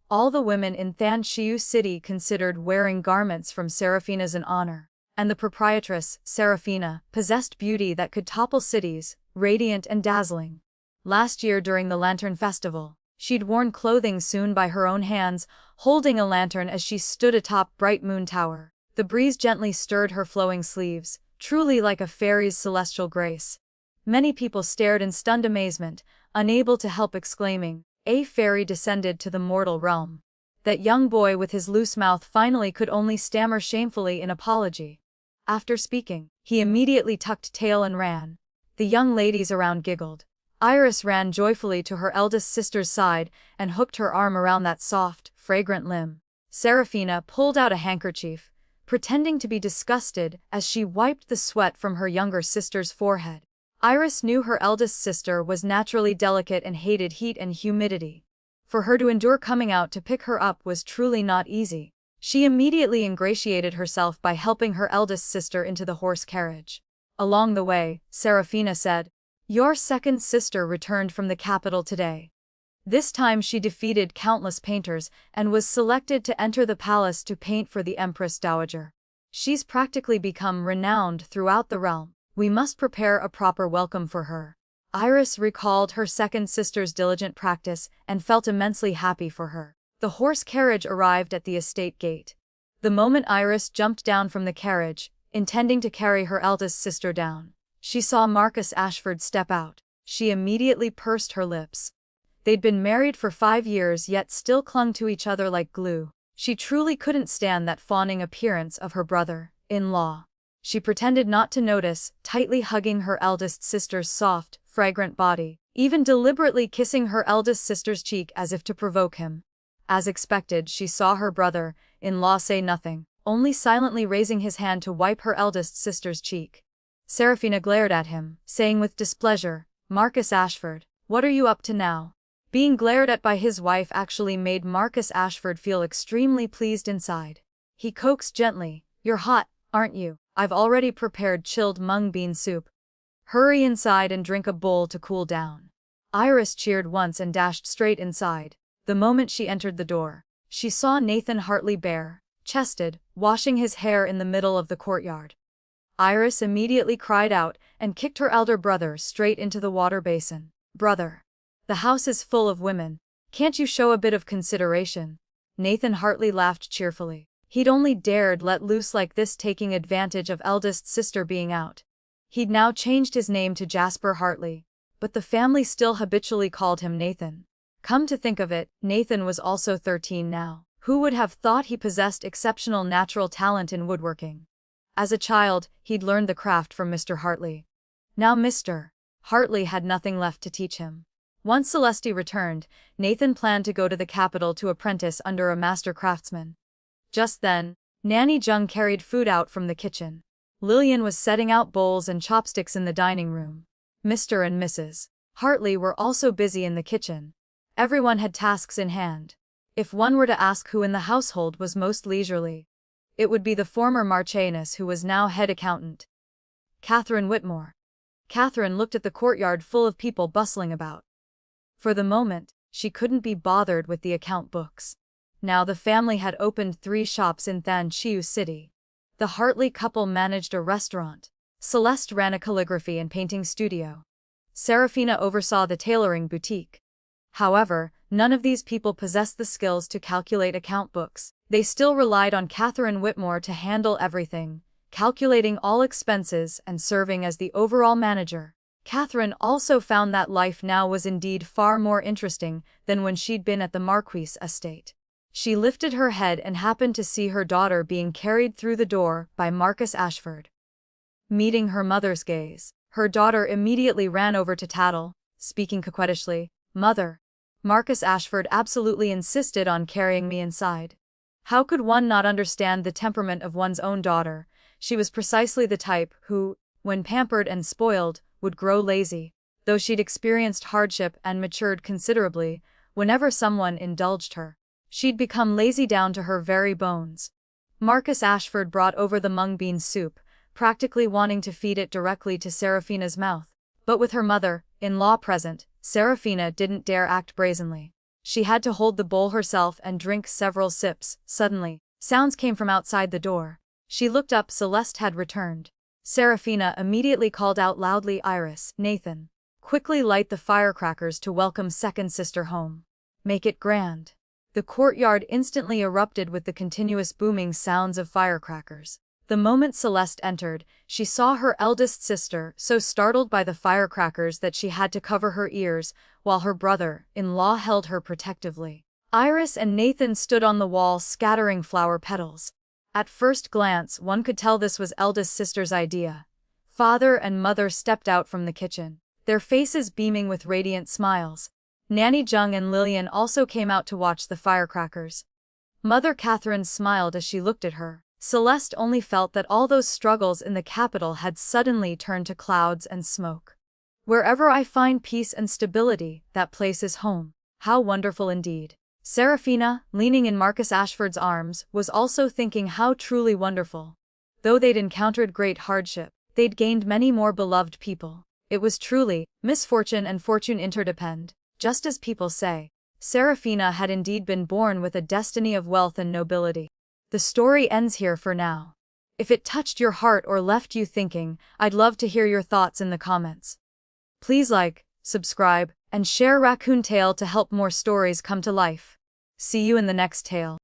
All the women in Thanshiu City considered wearing garments from Serafina's an honor, and the proprietress, Serafina, possessed beauty that could topple cities, radiant and dazzling. Last year during the Lantern Festival, she'd worn clothing sewn by her own hands, holding a lantern as she stood atop Bright Moon Tower. The breeze gently stirred her flowing sleeves, truly like a fairy's celestial grace. Many people stared in stunned amazement, unable to help exclaiming, "A fairy descended to the mortal realm." That young boy with his loose mouth finally could only stammer shamefully in apology. After speaking, he immediately tucked tail and ran. The young ladies around giggled. Iris ran joyfully to her eldest sister's side and hooked her arm around that soft, fragrant limb. Serafina pulled out a handkerchief, pretending to be disgusted as she wiped the sweat from her younger sister's forehead. Iris knew her eldest sister was naturally delicate and hated heat and humidity. For her to endure coming out to pick her up was truly not easy. She immediately ingratiated herself by helping her eldest sister into the horse carriage. Along the way, Serafina said, "Your second sister returned from the capital today. This time she defeated countless painters and was selected to enter the palace to paint for the Empress Dowager. She's practically become renowned throughout the realm. We must prepare a proper welcome for her." Iris recalled her second sister's diligent practice and felt immensely happy for her. The horse carriage arrived at the estate gate. The moment Iris jumped down from the carriage, intending to carry her eldest sister down, she saw Marcus Ashford step out. She immediately pursed her lips. They'd been married for 5 years yet still clung to each other like glue. She truly couldn't stand that fawning appearance of her brother-in-law. She pretended not to notice, tightly hugging her eldest sister's soft, fragrant body, even deliberately kissing her eldest sister's cheek as if to provoke him. As expected, she saw her brother-in-law say nothing, only silently raising his hand to wipe her eldest sister's cheek. Serafina glared at him, saying with displeasure, "Marcus Ashford, what are you up to now?" Being glared at by his wife actually made Marcus Ashford feel extremely pleased inside. He coaxed gently, "You're hot, aren't you? I've already prepared chilled mung bean soup. Hurry inside and drink a bowl to cool down." Iris cheered once and dashed straight inside. The moment she entered the door, she saw Nathan Hartley bare-chested, washing his hair in the middle of the courtyard. Iris immediately cried out and kicked her elder brother straight into the water basin. "Brother, the house is full of women. Can't you show a bit of consideration?" Nathan Hartley laughed cheerfully. He'd only dared let loose like this, taking advantage of eldest sister being out. He'd now changed his name to Jasper Hartley, but the family still habitually called him Nathan. Come to think of it, Nathan was also 13 now. Who would have thought he possessed exceptional natural talent in woodworking? As a child, he'd learned the craft from Mr. Hartley. Now Mr. Hartley had nothing left to teach him. Once Celeste returned, Nathan planned to go to the capital to apprentice under a master craftsman. Just then, Nanny Jung carried food out from the kitchen. Lillian was setting out bowls and chopsticks in the dining room. Mr. and Mrs. Hartley were also busy in the kitchen. Everyone had tasks in hand. If one were to ask who in the household was most leisurely, it would be the former Marchioness who was now head accountant, Catherine Whitmore. Catherine looked at the courtyard full of people bustling about. For the moment, she couldn't be bothered with the account books. Now the family had opened 3 shops in Thanshiu City. The Hartley couple managed a restaurant. Celeste ran a calligraphy and painting studio. Serafina oversaw the tailoring boutique. However, none of these people possessed the skills to calculate account books. They still relied on Catherine Whitmore to handle everything, calculating all expenses and serving as the overall manager. Catherine also found that life now was indeed far more interesting than when she'd been at the Marquis estate. She lifted her head and happened to see her daughter being carried through the door by Marcus Ashford. Meeting her mother's gaze, her daughter immediately ran over to tattle, speaking coquettishly, "Mother, Marcus Ashford absolutely insisted on carrying me inside." How could one not understand the temperament of one's own daughter? She was precisely the type who, when pampered and spoiled, would grow lazy. Though she'd experienced hardship and matured considerably, whenever someone indulged her, she'd become lazy down to her very bones. Marcus Ashford brought over the mung bean soup, practically wanting to feed it directly to Serafina's mouth. But with her mother-in-law present, Serafina didn't dare act brazenly. She had to hold the bowl herself and drink several sips. Suddenly, sounds came from outside the door. She looked up. Celeste had returned. Serafina immediately called out loudly, "Heiress, Nathan, quickly light the firecrackers to welcome second sister home. Make it grand." The courtyard instantly erupted with the continuous booming sounds of firecrackers. The moment Celeste entered, she saw her eldest sister, so startled by the firecrackers that she had to cover her ears, while her brother-in-law held her protectively. Heiress and Nathan stood on the wall scattering flower petals. At first glance, one could tell this was eldest sister's idea. Father and mother stepped out from the kitchen, their faces beaming with radiant smiles. Nanny Jung and Lillian also came out to watch the firecrackers. Mother Catherine smiled as she looked at her. Celeste only felt that all those struggles in the capital had suddenly turned to clouds and smoke. Wherever I find peace and stability, that place is home. How wonderful indeed. Serafina, leaning in Marcus Ashford's arms, was also thinking how truly wonderful. Though they'd encountered great hardship, they'd gained many more beloved people. It was truly, misfortune and fortune interdepend, just as people say. Serafina had indeed been born with a destiny of wealth and nobility. The story ends here for now. If it touched your heart or left you thinking, I'd love to hear your thoughts in the comments. Please like, subscribe, and share Raccoon Tale to help more stories come to life. See you in the next tale.